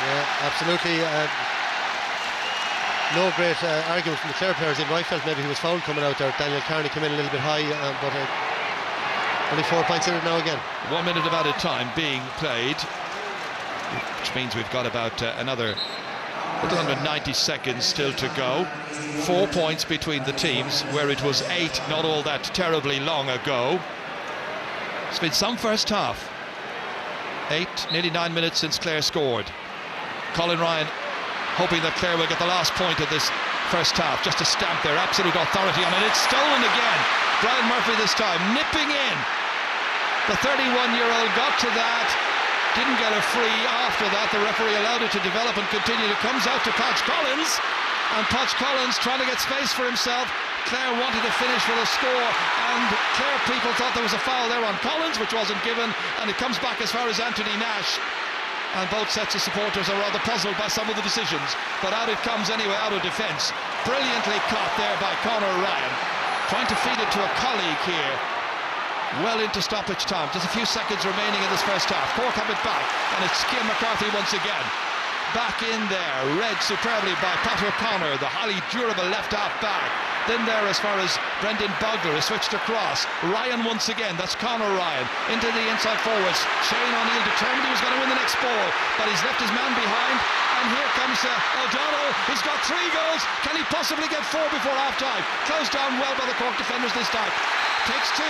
Yeah, absolutely. no great argument from the Clare players. Even I felt maybe he was fouled coming out there. Daniel Carney came in a little bit high, but only 4 points in it now again. 1 minute of added time being played, which means we've got about another 190 seconds still to go. 4 points between the teams, where it was 8 not all that terribly long ago. It's been some first half. 8, nearly 9 minutes since Clare scored. Colin Ryan hoping that Clare will get the last point of this first half, just to stamp their absolute authority on it. It's stolen again. Brian Murphy this time, nipping in. The 31-year-old got to that, didn't get a free after that. The referee allowed it to develop and continue. It comes out to Podge Collins, and Podge Collins trying to get space for himself. Clare wanted to finish with a score, and Clare people thought there was a foul there on Collins, which wasn't given, and it comes back as far as Anthony Nash. And both sets of supporters are rather puzzled by some of the decisions, but out it comes anyway, out of defence. Brilliantly caught there by Conor Ryan, trying to feed it to a colleague here. Well into stoppage time, just a few seconds remaining in this first half. Cork have it back, and it's Cian McCarthy once again. Back in there, read superbly by Pat O'Connor, the highly durable left half back. Then there as far as Brendan Bogler is switched across. Ryan once again, that's Conor Ryan, into the inside forwards. Shane O'Neill determined he was going to win the next ball, but he's left his man behind. And here comes O'Donnell, he's got 3 goals. Can he possibly get 4 before half-time? Closed down well by the Cork defenders this time. Takes 2,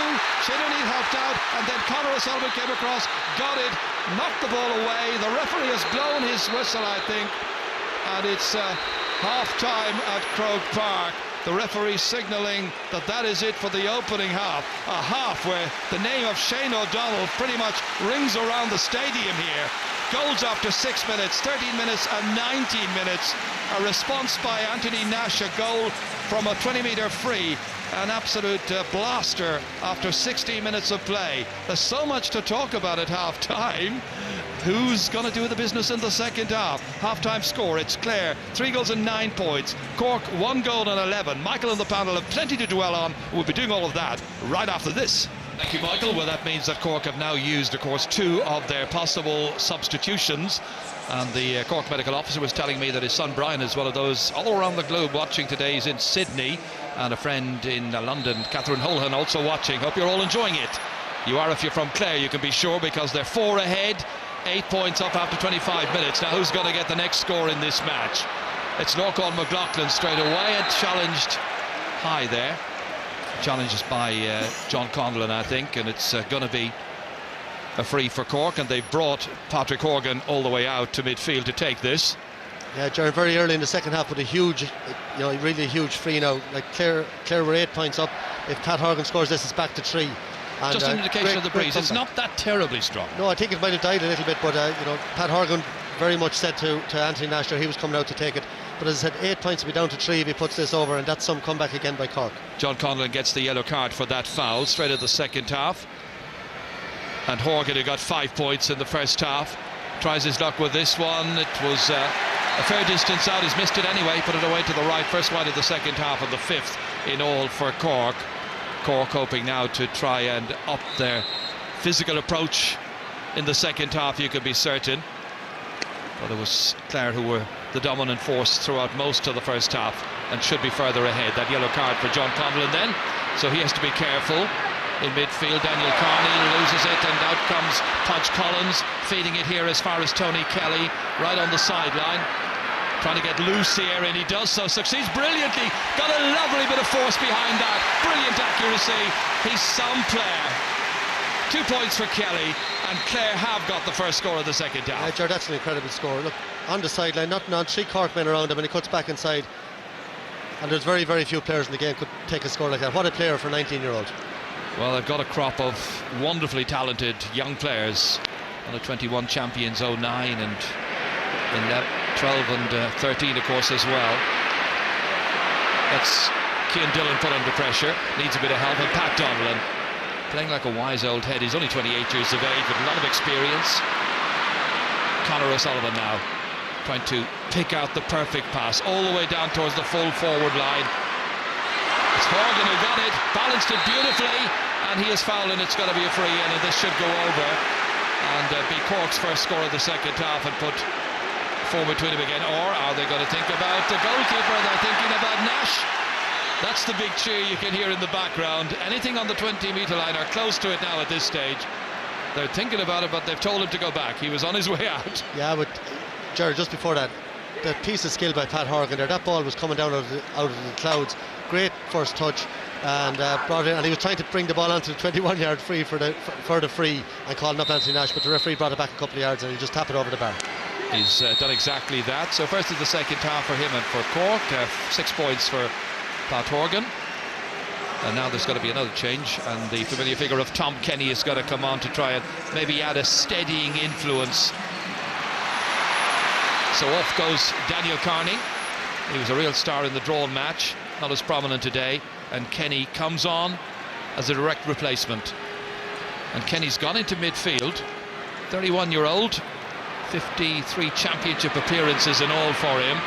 Shane O'Neill helped out, and then Conor O'Sullivan came across, got it, knocked the ball away. The referee has blown his whistle, I think, and it's half-time at Croke Park. The referee signalling that that is it for the opening half. A half where the name of Shane O'Donnell pretty much rings around the stadium here. Goals after 6 minutes, 13 minutes and 19 minutes. A response by Anthony Nash, a goal from a 20-metre free. An absolute blaster after 16 minutes of play. There's so much to talk about at half-time. Who's going to do the business in the second half? Half-time score, it's Clare, 3 goals and 9 points. Cork, 1 goal and 11. Michael and the panel have plenty to dwell on. We'll be doing all of that right after this. Thank you, Michael. Well, that means that Cork have now used, of course, 2 of their possible substitutions. And the Cork medical officer was telling me that his son Brian is one of those all around the globe watching today. He's in Sydney, and a friend in London, Catherine Holhan, also watching. Hope you're all enjoying it. You are if you're from Clare, you can be sure, because they're 4 ahead, 8 points up after 25 minutes. Now who's going to get the next score in this match? It's Norcon McLaughlin straight away, and challenged high there. Challenges by John Conlon, I think, and it's going to be a free for Cork, and they've brought Patrick Horgan all the way out to midfield to take this. Yeah, Jared, very early in the second half with a huge, really a huge free now. Like Clare were 8 points up. If Pat Horgan scores this, it's back to 3. And, just an indication of the breeze. It's not that terribly strong. No, I think it might have died a little bit, but Pat Horgan very much said to Anthony Nash there he was coming out to take it. But as I said, 8 points will be down to 3 if he puts this over, and that's some comeback again by Cork. John Conlon gets the yellow card for that foul straight at the second half. And Horgan, who got 5 points in the first half, tries his luck with this one. It was a fair distance out. He's missed it anyway, put it away to the right. First one of the second half, and the 5th in all for Cork. Cork hoping now to try and up their physical approach in the second half, you can be certain. But it was Clare who were the dominant force throughout most of the first half and should be further ahead. That yellow card for John Conlon then, so he has to be careful. In midfield, Daniel Carney loses it, and out comes Podge Collins, feeding it here as far as Tony Kelly, right on the sideline, trying to get loose here, and he does so, succeeds brilliantly, got a lovely bit of force behind that, brilliant accuracy. He's some Clare. 2 points for Kelly, and Clare have got the first score of the second half. Yeah, Jared, that's an incredible score. Look, on the sideline, nothing on, 3 Cork men around him, and he cuts back inside, and there's very, very few players in the game could take a score like that. What a player for a 19-year-old. Well, they've got a crop of wonderfully talented young players. Under 21 champions 09 and 12 and 13, of course, as well. That's Cian Dillon put under pressure, needs a bit of help, and Pat Donlan playing like a wise old head. He's only 28 years of age with a lot of experience. Conor O'Sullivan now trying to pick out the perfect pass all the way down towards the full forward line. It's Horgan who got it, balanced it beautifully, and he is fouled, and it's going to be a free in, and this should go over and be Cork's first score of the second half and put forward between them again, or are they going to think about the goalkeeper? They're thinking about Nash. That's the big cheer you can hear in the background. Anything on the 20-metre line or close to it now at this stage. They're thinking about it, but they've told him to go back. He was on his way out. Yeah, but Jared, just before that, the piece of skill by Pat Horgan there, that ball was coming down out of the clouds. Great first touch, and brought it in, and he was trying to bring the ball onto the 21-yard free for the free and calling up Anthony Nash, but the referee brought it back a couple of yards and he just tapped it over the bar. He's done exactly that. So first of the second half for him and for Cork, 6 points for Pat Horgan. And now there's got to be another change, and the familiar figure of Tom Kenny has got to come on to try and maybe add a steadying influence. So off goes Daniel Carney. He was a real star in the drawn match, not as prominent today, and Kenny comes on as a direct replacement. And Kenny's gone into midfield, 31-year-old, 53 championship appearances in all for him.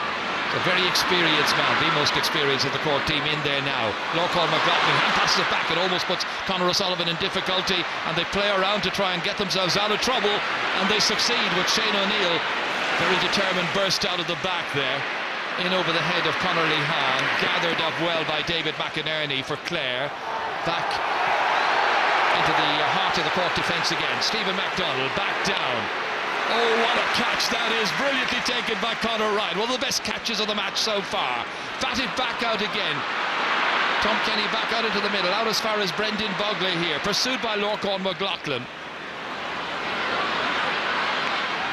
A very experienced man, the most experienced of the Cork team in there now. Lorcan McLaughlin hand passes it back. It almost puts Conor O'Sullivan in difficulty, and they play around to try and get themselves out of trouble, and they succeed with Shane O'Neill, very determined, burst out of the back there, in over the head of Conor Lehan, gathered up well by David McInerney for Clare. Back into the heart of the Cork defence again. Stephen MacDonald back down. Oh, what a catch that is, brilliantly taken by Conor Ryan. One of the best catches of the match so far. Batted back out again. Tom Kenny back out into the middle, out as far as Brendan Bogley here, pursued by Lorcan McLaughlin.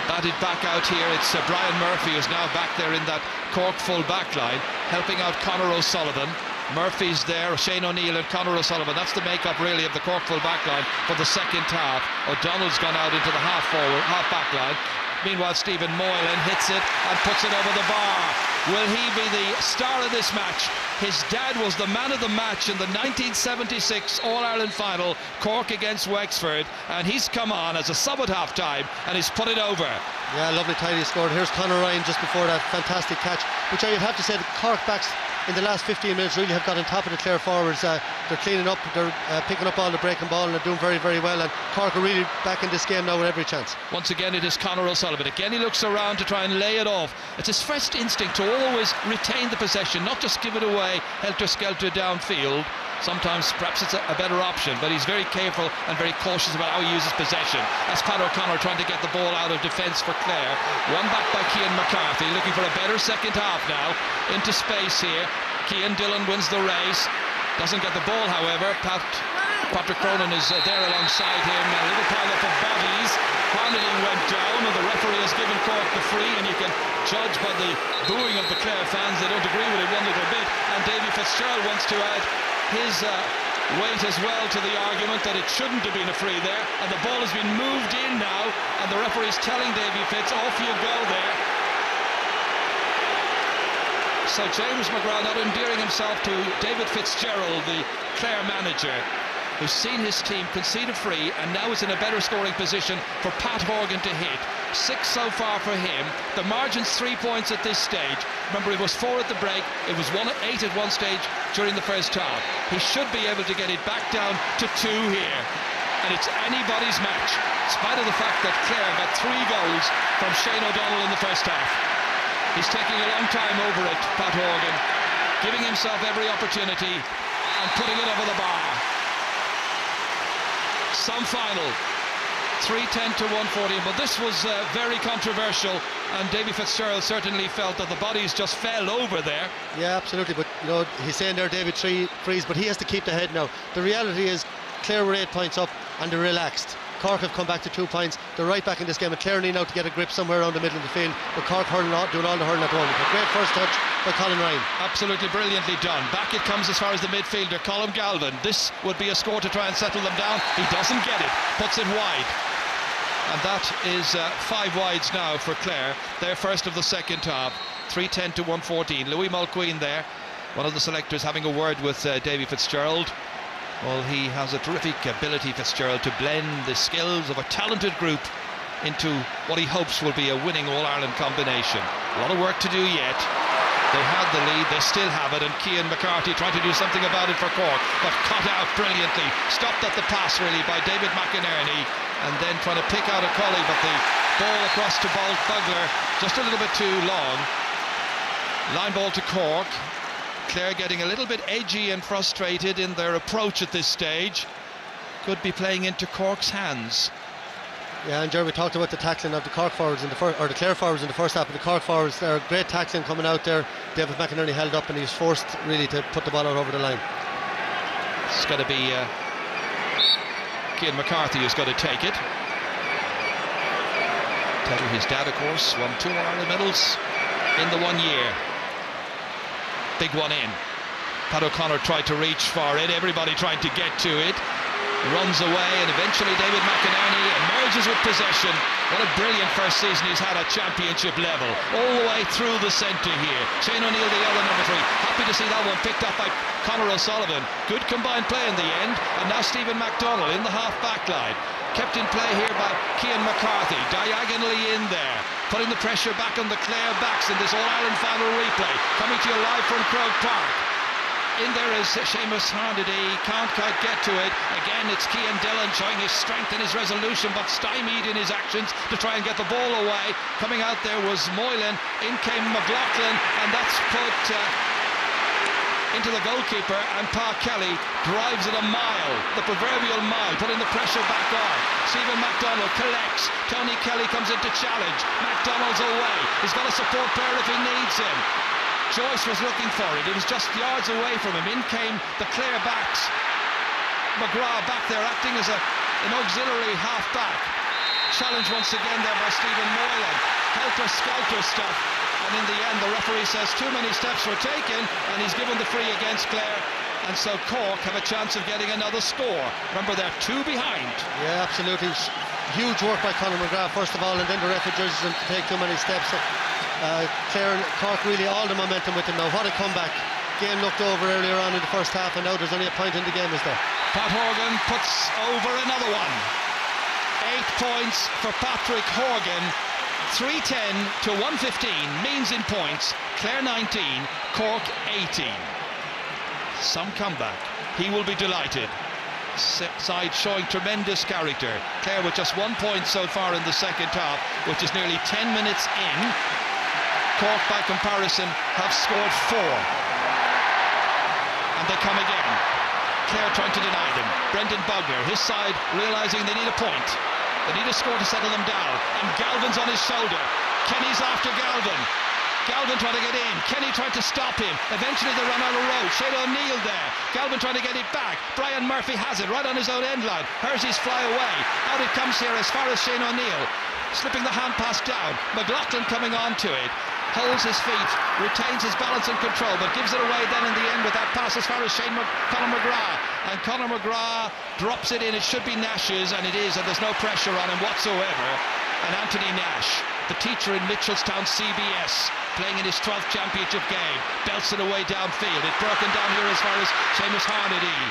Batted back out here, it's Brian Murphy who's now back there in that Cork full back line, helping out Conor O'Sullivan. Murphy's there, Shane O'Neill and Conor O'Sullivan. That's the makeup really of the Cork full back line for the second half. O'Donnell's gone out into the half back line. Meanwhile, Stephen Moylan hits it and puts it over the bar. Will he be the star of this match? His dad was the man of the match in the 1976 All-Ireland final, Cork against Wexford, and he's come on as a sub at half-time and he's put it over. Yeah, lovely tidy score. Here's Conor Ryan just before that fantastic catch, which I'd have to say the Cork backs in the last 15 minutes really have got on top of the Clare forwards. They're cleaning up, they're picking up all the breaking ball, and they're doing very, very well, and Cork are really back in this game now with every chance. Once again it is Conor O'Sullivan. Again he looks around to try and lay it off. It's his first instinct to always retain the possession, not just give it away helter-skelter downfield. Sometimes perhaps it's a better option, but he's very careful and very cautious about how he uses possession. That's Pat O'Connor trying to get the ball out of defence for Clare. Won back by Cian McCarthy, looking for a better second half now. Into space here. Cian Dillon wins the race. Doesn't get the ball, however. Patrick Cronin is there alongside him. A little pile up of bodies. Quantity went down, and the referee has given Cork the free, and you can judge by the booing of the Clare fans. They don't agree with it one little bit, and Davy Fitzgerald wants to add his weight as well to the argument that it shouldn't have been a free there, and the ball has been moved in now, and the referee is telling Davy Fitz, off you go there. So James McGrath not endearing himself to David Fitzgerald, the Clare manager, who's seen his team concede a free and now is in a better scoring position for Pat Horgan to hit. 6 so far for him. The margin's 3 points at this stage. Remember, it was 4 at the break. It was 8 at one stage during the first half. He should be able to get it back down to 2 here. And it's anybody's match, in spite of the fact that Clare got 3 goals from Shane O'Donnell in the first half. He's taking a long time over it, Pat Horgan, giving himself every opportunity and putting it over the bar. Some final, 3-10 to 114, but this was very controversial, and Davy Fitzgerald certainly felt that the bodies just fell over there. Yeah, absolutely, but you know, he's saying there David frees, but he has to keep the head now. The reality is Clare were 8 points up and they're relaxed. Cork have come back to 2 points. They're right back in this game, and Clare need now to get a grip somewhere around the middle of the field, but Cork doing all the hurling at the moment. A great first touch by Colin Ryan. Absolutely brilliantly done. Back it comes as far as the midfielder, Colin Galvin. This would be a score to try and settle them down. He doesn't get it, puts it wide. And that is 5 wides now for Clare. Their first of the second half. 3-10 to 114. Louis Mulqueen there, one of the selectors, having a word with Davy Fitzgerald. Well, he has a terrific ability, Fitzgerald, to blend the skills of a talented group into what he hopes will be a winning All-Ireland combination. A lot of work to do yet. They had the lead, they still have it, and Cian McCarthy trying to do something about it for Cork, but cut out brilliantly. Stopped at the pass, really, by David McInerney, and then trying to pick out a collie, but the Ball across to Bugler, just a little bit too long. Line ball to Cork. Clare getting a little bit edgy and frustrated in their approach at this stage. Could be playing into Cork's hands. Yeah, and Jeremy talked about the tackling of the Cork forwards in the first, or the Clare forwards in the first half. But the Cork forwards, they're great tackling coming out there. David McInerney held up and he was forced really to put the ball out over the line. It's got to be Cian McCarthy who's got to take it. Teddy, his dad, of course, won 2 Ireland medals in the 1 year. Big one in. Pat O'Connor tried to reach for it, everybody tried to get to it. Runs away, and eventually David McInerney emerges with possession. What a brilliant first season he's had at championship level, all the way through the centre here. Shane O'Neill, the other number 3. Happy to see that one picked up by Conor O'Sullivan. Good combined play in the end, and now Stephen McDonald in the half-back line. Kept in play here by Cian McCarthy, diagonally in there, putting the pressure back on the Clare backs in this All-Ireland final replay. Coming to you live from Croke Park. In there is Seamus Harnedy, can't quite get to it. Again, it's Cian Dillon showing his strength and his resolution, but stymied in his actions to try and get the ball away. Coming out there was Moylan, in came McLaughlin, and that's put into the goalkeeper, and Pa Kelly drives it a mile, the proverbial mile, putting the pressure back on. Stephen McDonald collects, Tony Kelly comes in to challenge, McDonald's away, he's got a support player if he needs him. Joyce was looking for it, it was just yards away from him. In came the Clare backs. McGrath back there acting as an auxiliary half-back. Challenge once again there by Stephen Moylan. Helter-skelter stuff, and in the end the referee says too many steps were taken, and he's given the free against Clare, and so Cork have a chance of getting another score. Remember, they're 2 behind. Yeah, absolutely. Huge work by Conor McGrath first of all, and then the referee judges him to take too many steps. Clare and Cork really all the momentum with them now. What a comeback. Game looked over earlier on in the first half, and now there's only a point in the game, is there? Pat Horgan puts over another one. 8 points for Patrick Horgan. 310 to 115 means in points. Clare 19, Cork 18. Some comeback. He will be delighted. Side showing tremendous character. Clare with just 1 point so far in the second half, which is nearly 10 minutes in. Cork, by comparison, have scored 4. And they come again. Clare trying to deny them. Brendan Bugler, his side, realising they need a point. They need a score to settle them down. And Galvin's on his shoulder. Kenny's after Galvin. Galvin trying to get in. Kenny trying to stop him. Eventually they run out of road. Shane O'Neill there. Galvin trying to get it back. Brian Murphy has it right on his own end line. Hershey's fly away. Out it comes here as far as Shane O'Neill. Slipping the hand pass down. McLaughlin coming on to it. Holds his feet, retains his balance and control, but gives it away then in the end with that pass as far as Conor McGrath. And Conor McGrath drops it in. It should be Nash's, and it is, and there's no pressure on him whatsoever. And Anthony Nash, the teacher in Mitchelstown CBS, playing in his 12th championship game, belts it away downfield. It's broken down here as far as Seamus Harnedy.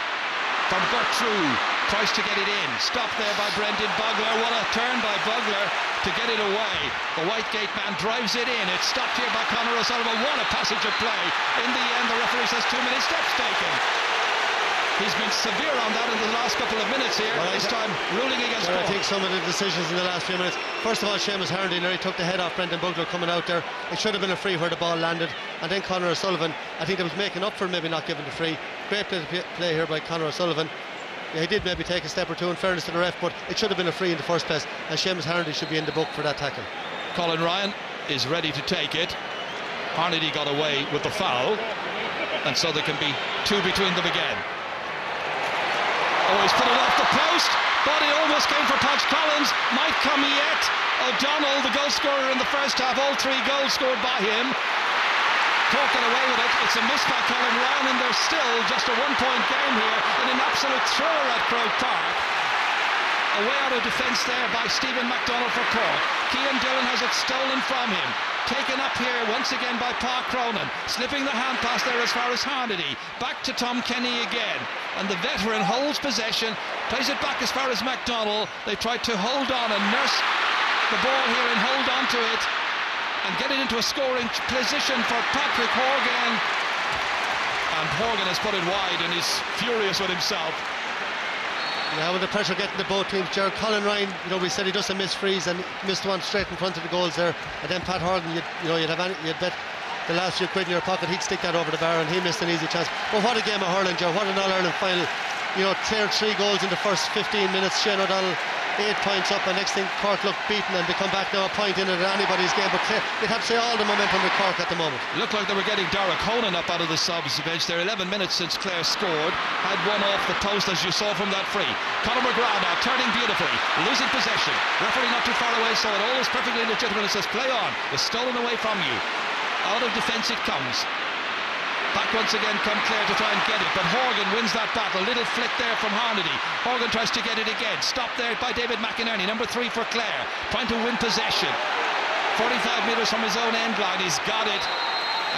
From Gertrude, tries to get it in. Stopped there by Brendan Bugler. What a turn by Bugler to get it away. The Whitegate man drives it in. It's stopped here by Conor O'Sullivan. What a passage of play. In the end, the referee says too many steps taken. He's been severe on that in the last couple of minutes here. Well, this time ruling against Cork. I think some of the decisions in the last few minutes. First of all, Seamus Harnedy nearly took the head off Brendan Bugler coming out there. It should have been a free where the ball landed. And then Conor O'Sullivan, I think they was making up for maybe not giving the free. Great play here by Conor O'Sullivan. Yeah, he did maybe take a step or two in fairness to the ref, but it should have been a free in the first place, and Seamus Harnedy should be in the book for that tackle. Colin Ryan is ready to take it. Harnedy got away with the foul, and so there can be 2 between them again. Oh, he's put it off the post, but it almost came for Podge Collins. Might come yet. O'Donnell, the goal scorer in the first half, all 3 goals scored by him. Cork got away with it. It's a miss by Colin Ryan, and there's still just a 1-point game here, and an absolute thriller at Croke Park. Away out of defence there by Stephen McDonald for Cork. Cian Dillon has it stolen from him. Taken up here once again by Pa Cronin. Slipping the hand pass there as far as Harnedy. Back to Tom Kenny again. And the veteran holds possession. Plays it back as far as McDonald. They tried to hold on and nurse the ball here and hold on to it. And get it into a scoring position for Patrick Horgan. And Horgan has put it wide and is furious with himself. Yeah, when the pressure getting to both teams, Jared Colin Ryan, you know, we said he doesn't miss frees and missed one straight in front of the goals there. And then Pat Horgan, you'd bet the last few quid in your pocket he'd stick that over the bar, and he missed an easy chance. But what a game of hurling, Joe! What an All-Ireland final! You know, Clare 3 goals in the first 15 minutes. Shane O'Donnell 8 points up, and next thing Cork looked beaten, and they come back now a point in it at anybody's game. But Clare, you'd have to say all the momentum with Cork at the moment. Looked like they were getting Dara Conan up out of the subs bench. They're 11 minutes since Clare scored. Had one off the post, as you saw from that free. Conor McGrath now turning beautifully, losing possession. Referee not too far away, so it all is perfectly legitimate. It says play on. It's stolen away from you. Out of defence it comes. Back once again come Clare to try and get it, but Horgan wins that battle. Little flick there from Harnedy. Horgan tries to get it again. Stopped there by David McInerney, number 3 for Clare, trying to win possession. 45 metres from his own end line. He's got it,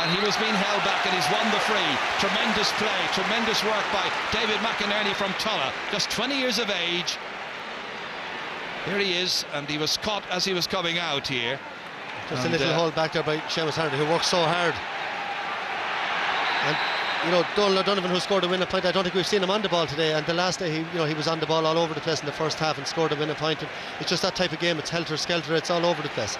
and he was being held back, and he's won the free. Tremendous play, tremendous work by David McInerney from Tulla, just 20 years of age. Here he is, and he was caught as he was coming out here. Just a little hold back there by Seamus Harnedy, who worked so hard. And you know, Donald O'Donovan, who scored a winning point, I don't think we've seen him on the ball today, and the last day he was on the ball all over the place in the first half and scored a winning point. And it's just that type of game. It's helter-skelter, it's all over the place.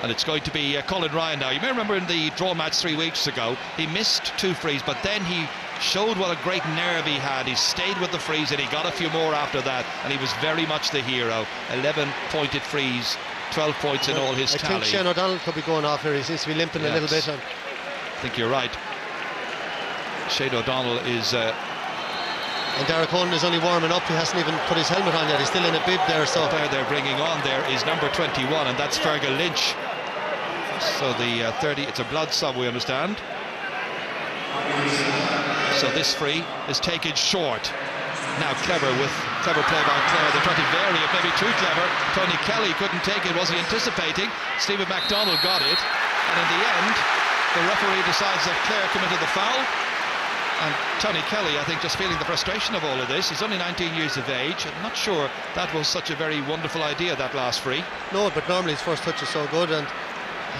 And it's going to be Colin Ryan now. You may remember in the draw match 3 weeks ago, he missed 2 frees, but then he showed what a great nerve he had. He stayed with the frees, and he got a few more after that, and he was very much the hero. 11 pointed frees, 12 points in all his tally. I think Shane O'Donnell could be going off here. He seems to be limping a little bit. I think you're right. Shane O'Donnell is... and Derek Conan is only warming up. He hasn't even put his helmet on yet. He's still in a bib there. So the player they're bringing on there is number 21, and that's Fergal Lynch. So the 30, it's a blood sub, we understand. So this free is taken short. Now clever play by Clare. They're trying to vary it, maybe too clever. Tony Kelly couldn't take it, was he anticipating? Stephen MacDonald got it, and in the end the referee decides that Clare committed the foul. And Tony Kelly, I think, just feeling the frustration of all of this. He's only 19 years of age. I'm not sure that was such a very wonderful idea, that last free. No, but normally his first touch is so good, and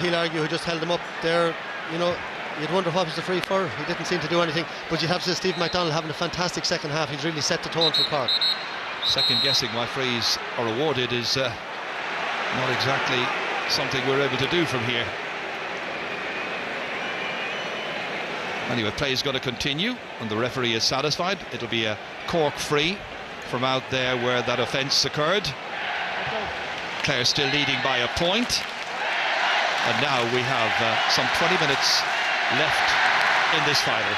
he'll argue he just held him up there. You know, you'd wonder what was the free for. He didn't seem to do anything. But you'd have to say Stephen MacDonald having a fantastic second half. He's really set the tone for Cork. Second guessing why frees are awarded is not exactly something we're able to do from here. Anyway, play is going to continue, and the referee is satisfied. It'll be a Cork free from out there where that offence occurred. Clare still leading by a point. And now we have some 20 minutes left in this final.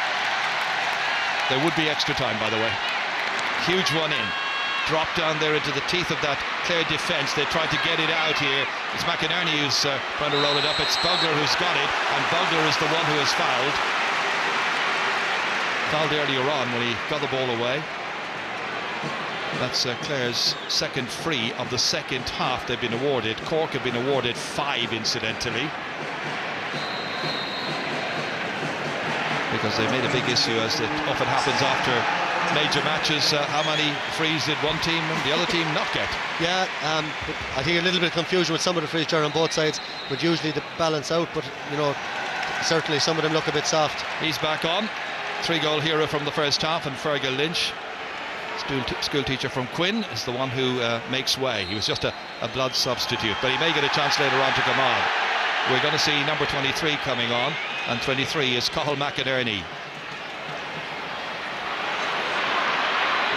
There would be extra time, by the way. Huge one in. Dropped down there into the teeth of that Clare defence. They tried to get it out here. It's McInerney who's trying to roll it up. It's Bugler who's got it, and Bugler is the one who has fouled. Fouled earlier on when he got the ball away. That's Clare's second free of the second half they've been awarded. Cork have been awarded 5, incidentally, because they made a big issue, as it often happens after major matches. How many frees did one team and the other team not get? Yeah, I think a little bit of confusion with some of the frees on both sides, but usually they balance out. But you know, certainly some of them look a bit soft. He's back on. 3-goal hero from the first half, and Fergal Lynch, school teacher from Quinn, is the one who makes way. He was just a blood substitute, but he may get a chance later on to come on. We're going to see number 23 coming on, and 23 is Cathal McInerney.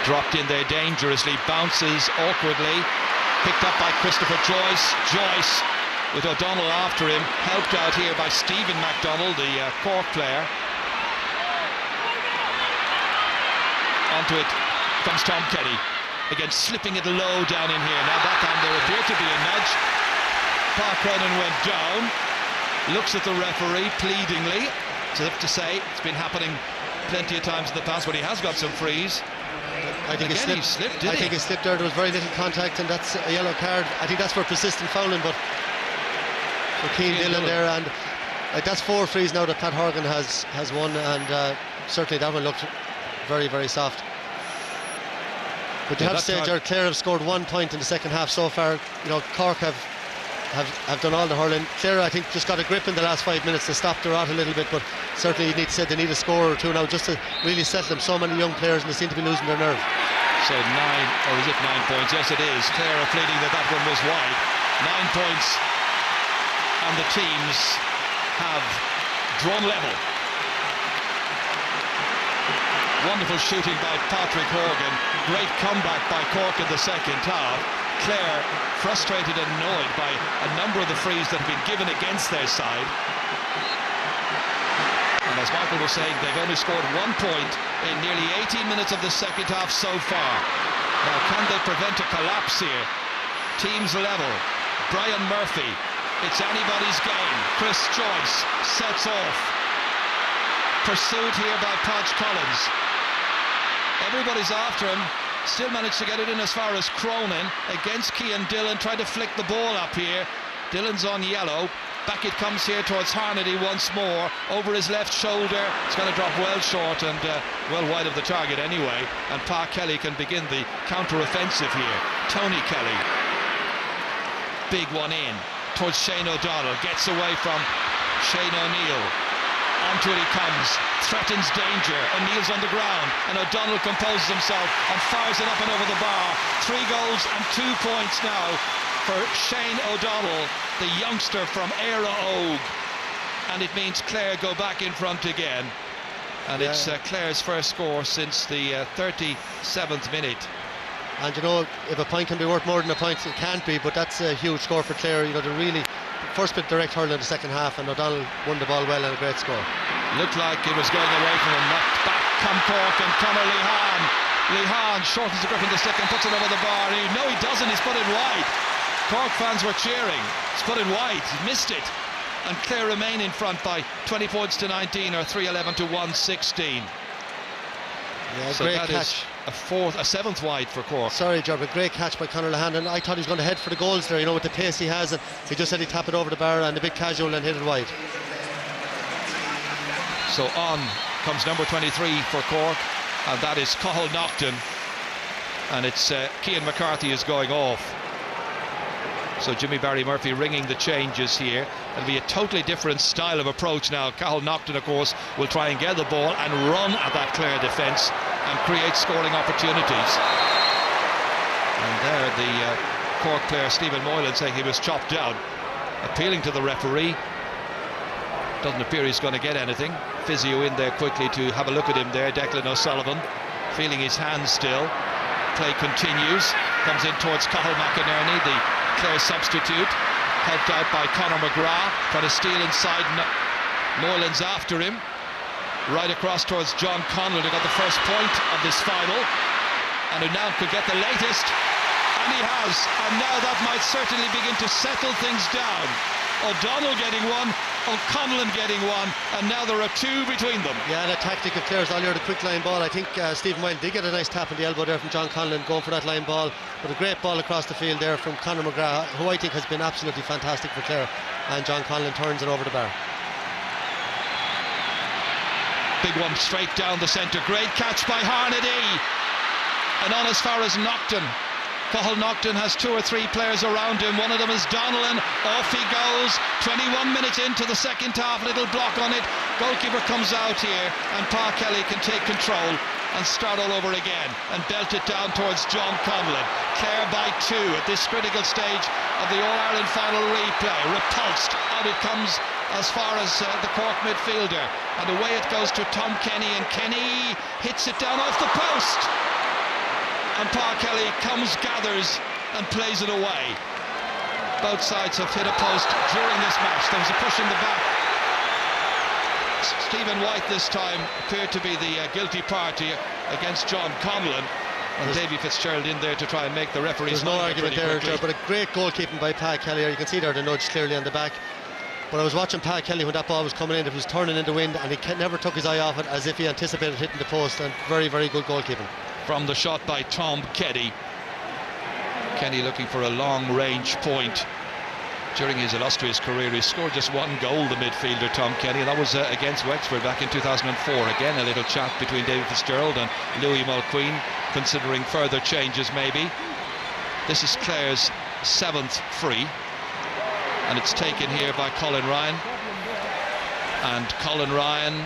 Dropped in there dangerously, bounces awkwardly, picked up by Christopher Joyce. Joyce, with O'Donnell after him, helped out here by Stephen MacDonald, the Cork player. Onto it comes Tom Kenny, again slipping it low down in here. Now backhand, there appeared to be a nudge. Park Cronin went down, looks at the referee pleadingly, as if to say it's been happening plenty of times in the past, but he has got some frees. I think he slipped, did he? I think he slipped there. There was very little contact, and that's a yellow card. I think that's for persistent fouling, but for Keane Dillon there, and that's 4 frees now that Pat Horgan has won, and certainly that one looked very, very soft. But you have to say, Jared, Clare have scored 1 point in the second half so far. You know, Cork have done all the hurling. Clare, I think, just got a grip in the last 5 minutes to stop the rot a little bit, but certainly you need to say they need a score or two now just to really settle them. So many young players, and they seem to be losing their nerve. So 9, or is it 9 points? Yes, it is. Clare are pleading that that one was wide. 9 points, and the teams have drawn level. Wonderful shooting by Patrick Horgan. Great comeback by Cork in the second half. Clare frustrated and annoyed by a number of the frees that have been given against their side. And as Michael was saying, they've only scored 1 point in nearly 18 minutes of the second half so far. Now, can they prevent a collapse here? Teams level. Brian Murphy. It's anybody's game. Chris Joyce sets off. Pursued here by Podge Collins. Everybody's after him. Still managed to get it in as far as Cronin against Cian Dillon, trying to flick the ball up here. Dillon's on yellow. Back it comes here towards Harnedy once more, over his left shoulder. It's going to drop well short and well wide of the target anyway, and Pa Kelly can begin the counter-offensive here. Tony Kelly, big one in towards Shane O'Donnell, gets away from Shane O'Neill. Onto it he comes, threatens danger. O'Neill's on the ground, and O'Donnell composes himself and fires it up and over the bar. 3 goals and 2 points now for Shane O'Donnell, the youngster from Éire Óg. And it means Clare go back in front again. And it's Clare's first score since the 37th minute. And you know, if a point can be worth more than a point, it can't be, but that's a huge score for Clare. You know, they're really first bit direct hurling in the second half, and O'Donnell won the ball well and a great score. Looked like it was going away from him. Knocked back, come Cork, and Conor Lehane. Lehane shortens the grip in the stick and puts it over the bar. No, he doesn't. He's put it wide. Cork fans were cheering. He's put it wide. He missed it. And Clare remain in front by 20 points to 19, or 311 to 116. Yeah, so great that catch. Is a 7th wide for Cork. Sorry, Joe, but great catch by Conor Lehane, and I thought he was going to head for the goals there, you know, with the pace he has, and he just said he'd tap it over the bar and a bit casual and hit it wide. So on comes number 23 for Cork, and that is Cathal Naughton, and it's Cian McCarthy is going off. So Jimmy Barry Murphy ringing the changes here. It'll be a totally different style of approach now. Cathal Naughton, of course, will try and get the ball and run at that Clare defence and create scoring opportunities. And there the Cork player Stephen Moylan saying he was chopped down, appealing to the referee. Doesn't appear he's going to get anything. Physio in there quickly to have a look at him there. Declan O'Sullivan feeling his hands still. Play continues. Comes in towards Cathal McInerney, the Clare substitute, helped out by Conor McGrath, trying to steal inside. Moylan's after him, right across towards John Conlon, who got the first point of this final, and who now could get the latest, and he has, and now that might certainly begin to settle things down. O'Donnell getting one, O'Connellan getting one, and now there are 2 between them. Yeah, and a tactic of Clare's earlier, the quick line ball. I think Stephen Moylan did get a nice tap in the elbow there from John Conlon, going for that line ball, but a great ball across the field there from Conor McGrath, who I think has been absolutely fantastic for Clare, and John Conlon turns it over the bar. Big one straight down the centre, great catch by Harnedy, and on as far as Naughton. Cathal Naughton has 2 or 3 players around him. One of them is Donnellan. Off he goes. 21 minutes into the second half. Little block on it. Goalkeeper comes out here, and Pa Kelly can take control and start all over again and belt it down towards John Conlon. Clare by 2 at this critical stage of the All-Ireland final replay. Repulsed. Out it comes as far as the Cork midfielder, and away it goes to Tom Kenny, and Kenny hits it down off the post. And Pa Kelly comes, gathers, and plays it away. Both sides have hit a post during this match. There was a push in the back. Stephen White this time appeared to be the guilty party against John Conlon. And Davy Fitzgerald in there to try and make the referee's There's no argument there, but a great goalkeeping by Pa Kelly. You can see there the nudge clearly on the back. But I was watching Pa Kelly when that ball was coming in. It was turning in the wind, and he never took his eye off it, as if he anticipated hitting the post. And very, very good goalkeeping. From the shot by Tom Kenny. Kenny looking for a long-range point. During his illustrious career, he scored just 1 goal, the midfielder Tom Kenny, and that was against Wexford back in 2004. Again, a little chat between David Fitzgerald and Louis Mulqueen, considering further changes maybe. This is Clare's 7th free, and it's taken here by Colin Ryan. And Colin Ryan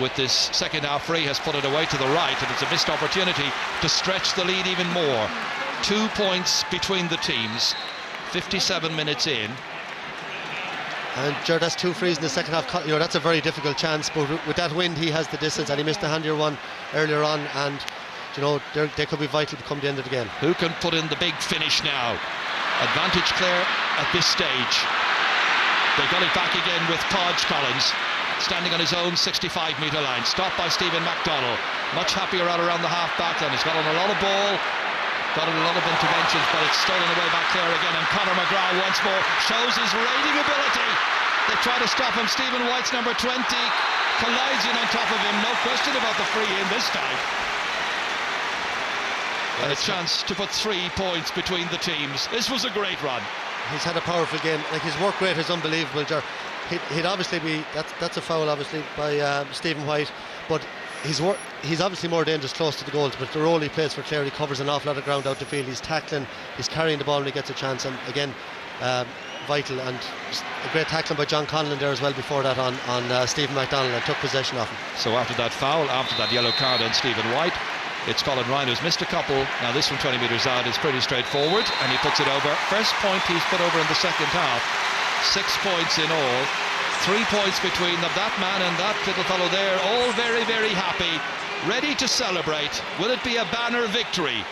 with this second half free, has put it away to the right, and it's a missed opportunity to stretch the lead even more. 2 points between the teams, 57 minutes in. And Ger, that's 2 frees in the second half. You know, that's a very difficult chance, but with that wind he has the distance, and he missed a handier one earlier on, and you know, they could be vital to come the end of the game. Who can put in the big finish now? Advantage Clare at this stage. They got it back again with Podge Collins standing on his own 65-metre line, stopped by Stephen McDonnell. Much happier out around the half-back line. He's got on a lot of ball, got in a lot of interventions, but it's stolen away by Clare again, and Conor McGrath once more shows his raiding ability. They try to stop him. Stephen White's number 20 collides in on top of him. No question about the free in this time. And a chance to put 3 points between the teams. This was a great run. He's had a powerful game. Like, his work rate is unbelievable, Ger. He'd obviously be, that's a foul obviously by Stephen White, but he's obviously more dangerous close to the goals, but the role he plays for Clare, he covers an awful lot of ground out the field. He's tackling, he's carrying the ball when he gets a chance, and again vital, and a great tackling by John Conlon there as well before that on Stephen McDonnell, and took possession of him. So after that foul, after that yellow card on Stephen White, it's Colin Ryan who's missed a couple. Now this from 20 metres out is pretty straightforward, and he puts it over. First point he's put over in the second half. 6 points in all, 3 points between them. That man and that little fellow there, all very, very happy, ready to celebrate. Will it be a banner victory?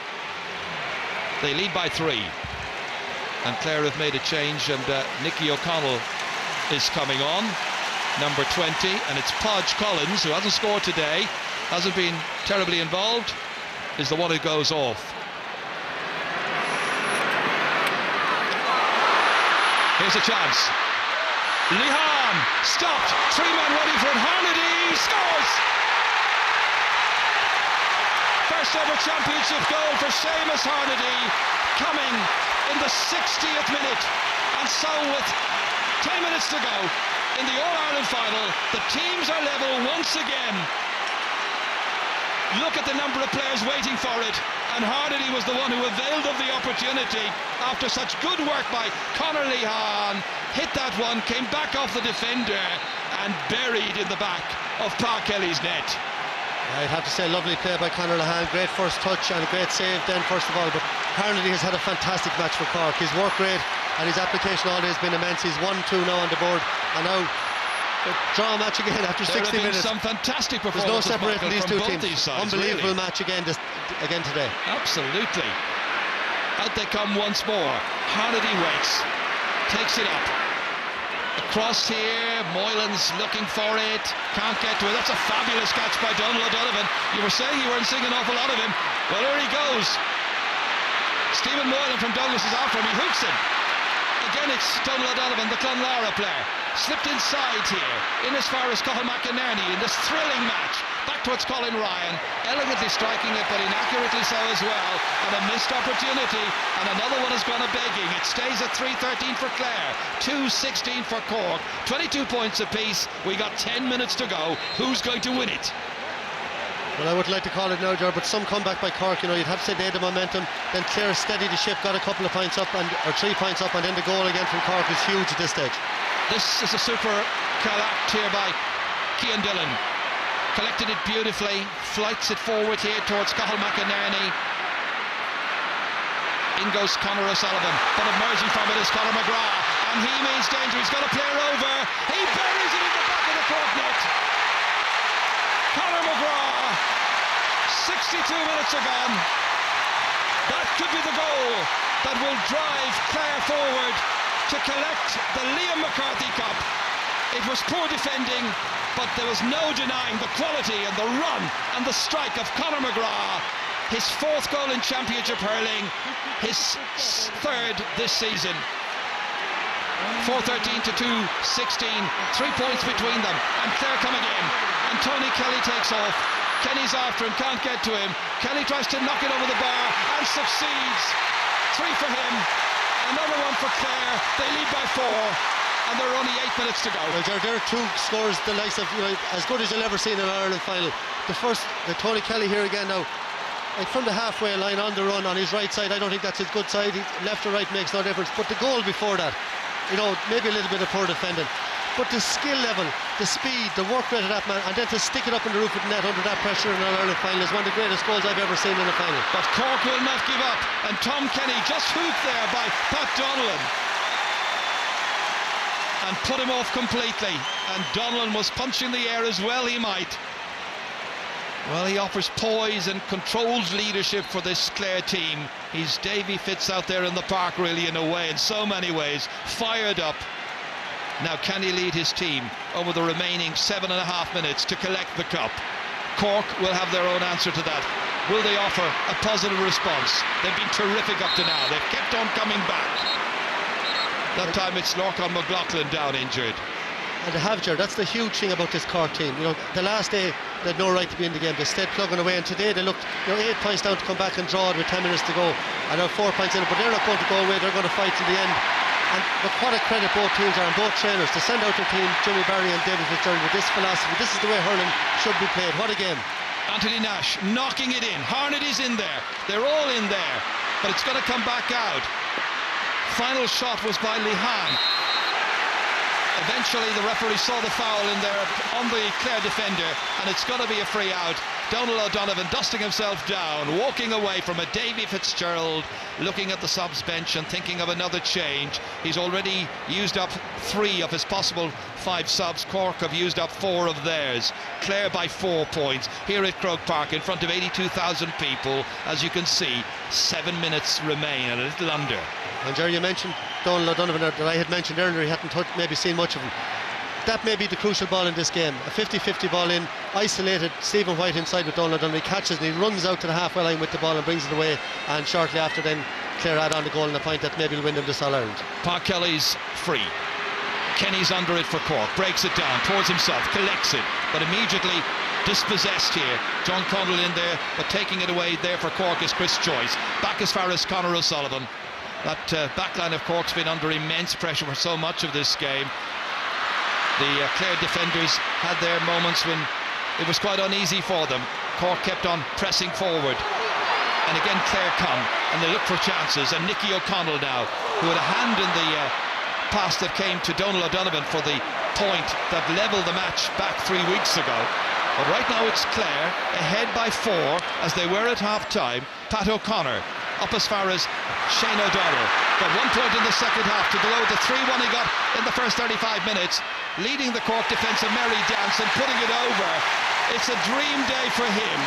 They lead by 3, and Clare have made a change, and Nicky O'Connell is coming on, number 20, and it's Podge Collins, who hasn't scored today, hasn't been terribly involved, is the one who goes off. Here's a chance. Lihan stopped. 3 men ready for it. Harnedy scores. First ever championship goal for Seamus Harnedy, coming in the 60th minute. And so with 10 minutes to go in the All-Ireland final, the teams are level once again. Look at the number of players waiting for it, and Harnedy was the one who availed of the opportunity after such good work by Conor Lihan. Hit that one, came back off the defender and buried in the back of Pa Kelly's net. I'd have to say, lovely play by Conor Lihan, great first touch and a great save then first of all, but Harnedy has had a fantastic match for Cork. His work rate and his application all day has been immense. He's 1-2 now on the board, and now draw a match again after 60 minutes. Some fantastic performances. There's no separating these two teams. Sides, unbelievable really. match again today. Absolutely. Out they come once more. Harnedy waits, takes it up. Across here, Moylan's looking for it, can't get to it. That's a fabulous catch by Donald O'Donovan. You were saying you weren't seeing an awful lot of him. Well, here he goes. Stephen Moylan from Douglas is after him. He hooks him. Again, it's Donald O'Donovan, the Clonlara player. Slipped inside here, in as far as Cathal McInerney in this thrilling match. Back towards Colin Ryan, elegantly striking it, but inaccurately so as well. And a missed opportunity, and another one has gone a begging. It stays at 3-13 for Clare, 2-16 for Cork, 22 points apiece. We got 10 minutes to go. Who's going to win it? Well, I wouldn't like to call it now, Ger, but some comeback by Cork, you know, you'd have to say they had the momentum. Then Clare steadied the ship, got a couple of points up, or 3 points up, and then the goal again from Cork is huge at this stage. This is a super collect here by Cian Dillon. Collected it beautifully, flights it forward here towards Cathal McInerney. In goes Conor O'Sullivan, but emerging from it is Conor McGrath, and he means danger. He's got a player over. He buries it in the back of the Cork net. Conor McGrath, 62 minutes are gone. That could be the goal that will drive Clare forward to collect the Liam McCarthy Cup. It was poor defending, but there was no denying the quality and the run and the strike of Conor McGrath. His 4th goal in championship hurling, his 3rd this season. 4-13 to 2-16, 3 points between them, and Clare come again, and Tony Kelly takes off. Kenny's after him, can't get to him. Kelly tries to knock it over the bar and succeeds. 3 for him, another one for Clare. They lead by 4, and there are only 8 minutes to go. Well, there are 2 scores the likes of, you know, as good as you'll ever see in an Ireland final. The first, Tony Kelly here again now, like from the halfway line on the run on his right side. I don't think that's his good side. Left or right makes no difference, but the goal before that, you know, maybe a little bit of poor defending. but the skill level, the speed, the work rate of that man, and then to stick it up in the roof of the net under that pressure in an Ireland final is one of the greatest goals I've ever seen in a final. But Cork will not give up, and Tom Kenny just hooked there by Pat Donnellan and put him off completely, and Donnellan was punching the air as well he might. Well, he offers poise and controls leadership for this Clare team. He's Davy Fitz out there in the park, really, in a way, in so many ways, fired up. Now, can he lead his team over the remaining 7.5 minutes to collect the cup? Cork will have their own answer to that. Will they offer a positive response? They've been terrific up to now. They've kept on coming back. That time it's Lorcan McLaughlin down injured. And they have, Gerard, that's the huge thing about this Cork team. You know, the last day they had no right to be in the game. They stayed plugging away, and today they looked, 8 points down to come back and draw it with 10 minutes to go, and they're 4 points in it, but they're not going to go away. They're going to fight to the end. And look, what a credit both teams are, and both trainers, to send out their team, Jimmy Barry and David Fitzgerald, with this philosophy. This is the way hurling should be played. What a game. Anthony Nash knocking it in. Harnett is in there. They're all in there, but it's going to come back out. Final shot was by Lihan. Eventually the referee saw the foul in there on the Clare defender, and it's going to be a free out. Donald O'Donovan dusting himself down, walking away from a Davy Fitzgerald, looking at the subs bench and thinking of another change. He's already used up 3 of his possible 5 subs. Cork have used up 4 of theirs. Clare by 4 points here at Croke Park in front of 82,000 people. As you can see, 7 minutes remain, a little under. And Jerry, you mentioned Donald O'Donovan that I had mentioned earlier. He hadn't maybe seen much of him. That may be the crucial ball in this game. A 50-50 ball in, isolated, Stephen White inside with Donald O'Donovan. He catches and he runs out to the halfway line with the ball and brings it away, and shortly after then Clare add on the goal and the point that maybe will win them this All-Ireland. Park Kelly's free. Kenny's under it for Cork, breaks it down towards himself, collects it, but immediately dispossessed here. John Connell in there, but taking it away there for Cork is Chris Joyce. Back as far as Conor O'Sullivan. That backline of Cork's been under immense pressure for so much of this game. The Clare defenders had their moments when it was quite uneasy for them. Cork kept on pressing forward, and again Clare come and they look for chances, and Nicky O'Connell now, who had a hand in the pass that came to Donald O'Donovan for the point that levelled the match back 3 weeks ago. But right now it's Clare ahead by 4 as they were at half time. Pat O'Connor up as far as Shane O'Donnell, got 1 point in the second half to below the 3-1 he got in the first 35 minutes, leading the Cork defence a merry dance and putting it over. It's a dream day for him.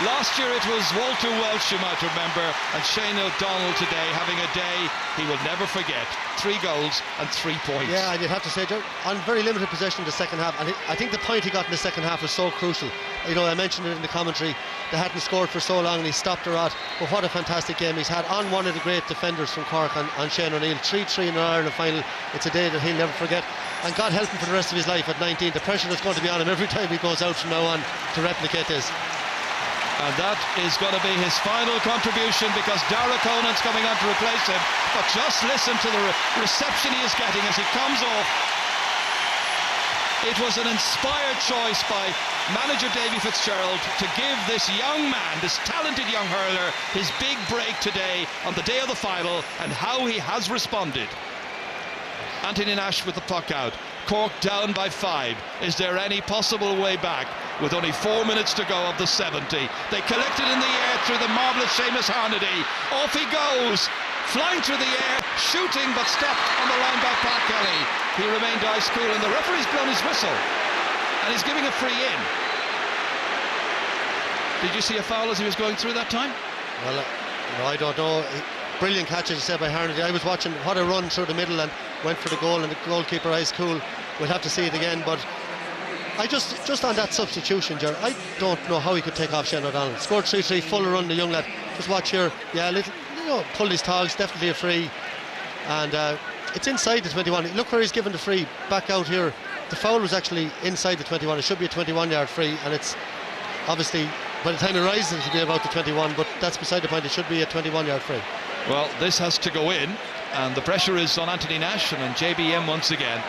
Last year it was Walter Welsh, you might remember, and Shane O'Donnell today having a day he will never forget. 3 goals and 3 points. Yeah, and you'd have to say, on very limited possession in the second half, and I think the point he got in the second half was so crucial. You know, I mentioned it in the commentary, they hadn't scored for so long and he stopped the rot, but what a fantastic game he's had on one of the great defenders from Cork, on Shane O'Neill. 3-3 in an Ireland final. It's a day that he'll never forget, and God help him for the rest of his life at 19. The pressure that's going to be on him every time he goes out from now on to replicate this. And that is going to be his final contribution, because Dara Conan's coming on to replace him. But just listen to the reception he is getting as he comes off. It was an inspired choice by manager Davy Fitzgerald to give this young man, this talented young hurler, his big break today on the day of the final, and how he has responded. Anthony Nash with the puck out. Cork down by 5. Is there any possible way back with only 4 minutes to go of the 70? They collected in the air through the marvellous Seamus Harnedy. Off he goes, flying through the air, shooting, but stopped on the line by Pat Kelly. He remained ice cool, and the referee's blown his whistle, and he's giving a free in. Did you see a foul as he was going through that time? Well, no, I don't know. Brilliant catch, as you said, by Harnedy. I was watching what a run through the middle and went for the goal, and the goalkeeper ice cool. We'll have to see it again, but I just on that substitution, Ger, I don't know how he could take off Shane O'Donnell. Scored 3-3, full run, the young lad. Just watch here, yeah, little, pulled his togs, definitely a free, and it's inside the 21. Look where he's given the free, back out here. The foul was actually inside the 21. It should be a 21-yard free, and it's obviously, by the time it rises, it'll be about the 21, but that's beside the point. It should be a 21-yard free. Well, this has to go in, and the pressure is on Anthony Nash and on JBM once again.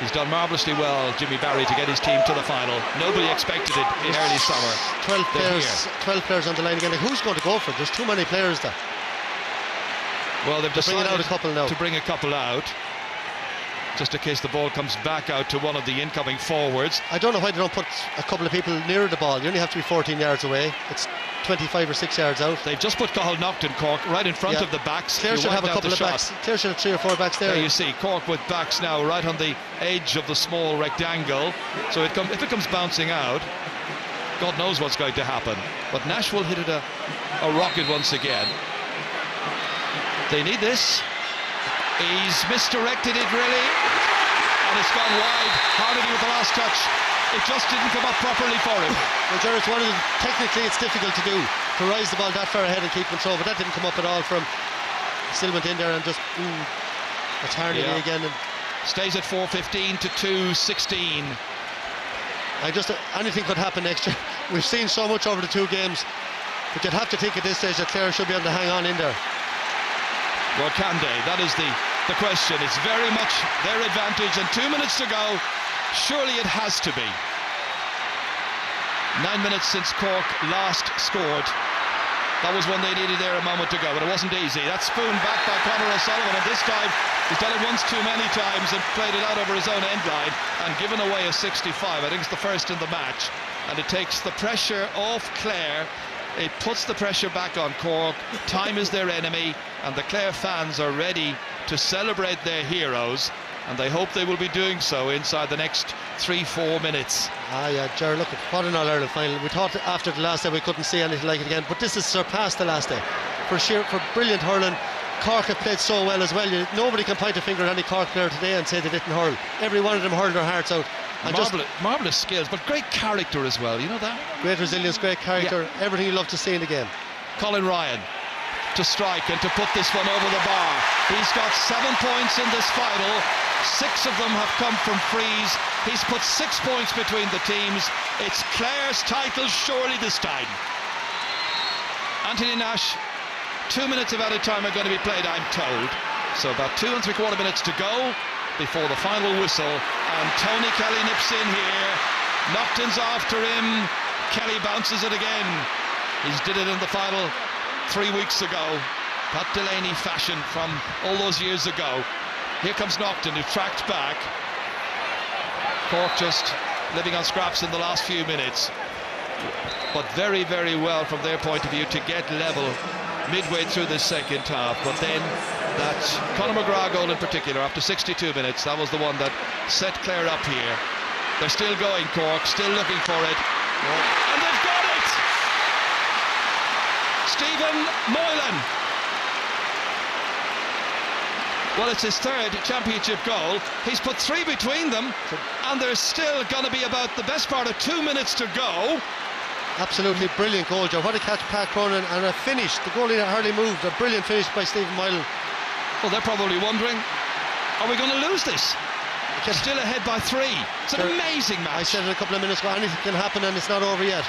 He's done marvellously well, Jimmy Barry, to get his team to the final. Nobody expected it in early summer. 12 players on the line again. Like, who's going to go for it? There's too many players there. Well, they've decided out a couple now. to bring a couple out. just in case the ball comes back out to one of the incoming forwards. I don't know why they don't put a couple of people nearer the ball. You only have to be 14 yards away. It's 25 or 6 yards out. They've just put Cathal Naughton, Cork, right in front of the backs. Clare should have a couple of backs. Clare should have 3 or 4 backs there. There you see Cork with backs now right on the edge of the small rectangle. So if it comes bouncing out, God knows what's going to happen. But Nash will hit it a rocket once again. They need this. He's misdirected it really, and it's gone wide. Harnedy with the last touch. It just didn't come up properly for him. Well, Jared, technically it's difficult to do, to rise the ball that far ahead and keep control, but that didn't come up at all from. Still went in there and just it's Harnedy again. And stays at 4:15 to 2:16. Anything could happen next year. We've seen so much over the 2 games, but you'd have to think at this stage that Clare should be able to hang on in there. Well, can they? That is the question. It's very much their advantage, and 2 minutes to go. Surely it has to be. 9 minutes since Cork last scored. That was one they needed there a moment ago, but it wasn't easy. That's spooned back by Conor O'Sullivan, and this time he's done it once too many times and played it out over his own end line and given away a 65. I think it's the first in the match, and it takes the pressure off Clare. It puts the pressure back on Cork. Time is their enemy, and the Clare fans are ready to celebrate their heroes, and they hope they will be doing so inside the next 3-4 minutes. Ger, look, what an All-Ireland final. We thought after the last day we couldn't see anything like it again, but this has surpassed the last day. For brilliant hurling. Cork have played so well as well. Nobody can point a finger at any Cork player today and say they didn't hurl. Every one of them hurled their hearts out. Marvellous skills, but great character as well, you know that? Great resilience, great character, everything you love to see in the game. Colin Ryan to strike and to put this one over the bar. He's got 7 points in this final. 6 of them have come from frees. He's put 6 points between the teams. It's Clare's title surely this time. Anthony Nash, 2 minutes of added time are going to be played, I'm told. So about 2 3/4 minutes to go before the final whistle, and Tony Kelly nips in here. Naughton's after him. Kelly bounces it again. He's did it in the final 3 weeks ago. Pat Delaney fashion from all those years ago. Here comes Naughton, who tracked back. Cork just living on scraps in the last few minutes, but very, very well from their point of view to get level midway through the second half. But then that Conor McGrath goal in particular, after 62 minutes, that was the one that set Clare up here. They're still going, Cork, still looking for it, and they've got it! Stephen Moylan. Well, it's his 3rd championship goal. He's put 3 between them, and there's still going to be about the best part of 2 minutes to go. Absolutely brilliant goal, Joe. What a catch, Pat Cronin, and a finish. The goalie that hardly moved. A brilliant finish by Stephen Moylan. Well, they're probably wondering, are we going to lose this? Still ahead by 3. It's an amazing match. I said it a couple of minutes ago, anything can happen, and it's not over yet.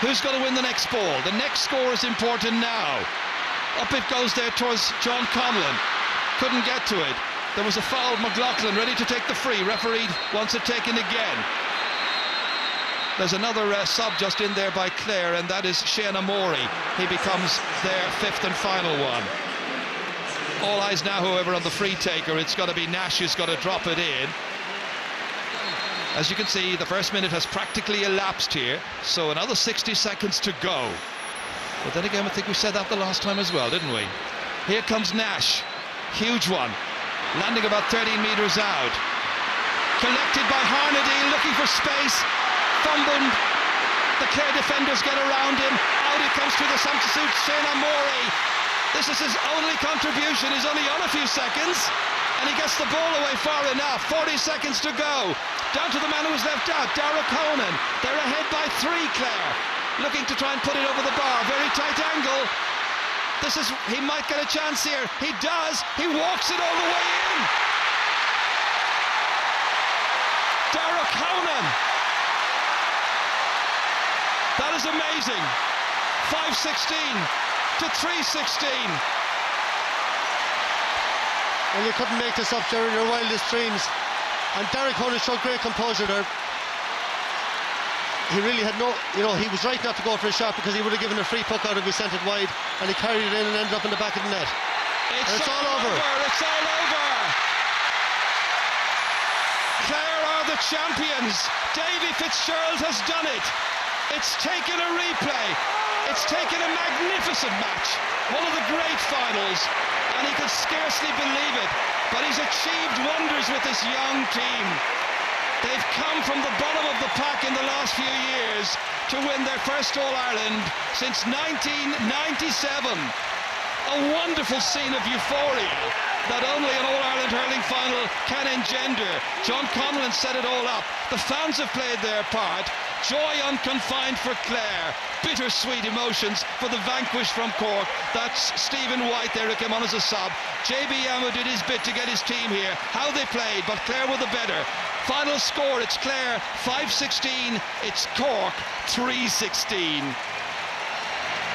Who's going to win the next ball? The next score is important now. Up it goes there towards John Conlon. Couldn't get to it. There was a foul. McLaughlin ready to take the free. Referee wants it taken again. There's another sub just in there by Clare, and that is Shane Amori. He becomes their 5th and final one. All eyes now, however, on the free taker. It's got to be Nash who's got to drop it in. As you can see, the first minute has practically elapsed here, so another 60 seconds to go. But then again, I think we said that the last time as well, didn't we? Here comes Nash. Huge one. Landing about 13 metres out. Collected by Harnedy, looking for space. Fumbled. The Clare defenders get around him. Out he comes to the substitute, Shane Amori. This is his only contribution. He's only on a few seconds, and he gets the ball away far enough. 40 seconds to go. Down to the man who was left out, Dara Conan. They're ahead by 3, Clare. Looking to try and put it over the bar. Very tight angle. He might get a chance here. He does. He walks it all the way in. Dara Conan. That is amazing. 5:16 to 3:16. Well, you couldn't make this up during your wildest dreams. And Derek Conan showed great composure there. He really had he was right not to go for a shot, because he would have given a free puck out if he sent it wide, and he carried it in and ended up in the back of the net. It's all over. It's all over. Clare are the champions. Davy Fitzgerald has done it. It's taken a replay. It's taken a magnificent match, one of the great finals, and he could scarcely believe it. But he's achieved wonders with this young team. They've come from the bottom of the pack in the last few years to win their first All-Ireland since 1997. A wonderful scene of euphoria that only an All-Ireland hurling final can engender. John Conlon set it all up. The fans have played their part. Joy unconfined for Clare. Bittersweet emotions for the vanquished from Cork. That's Stephen White there who came on as a sub. JB Yamo did his bit to get his team here. How they played, but Clare were the better. Final score, it's Clare 5-16, it's Cork 3-16.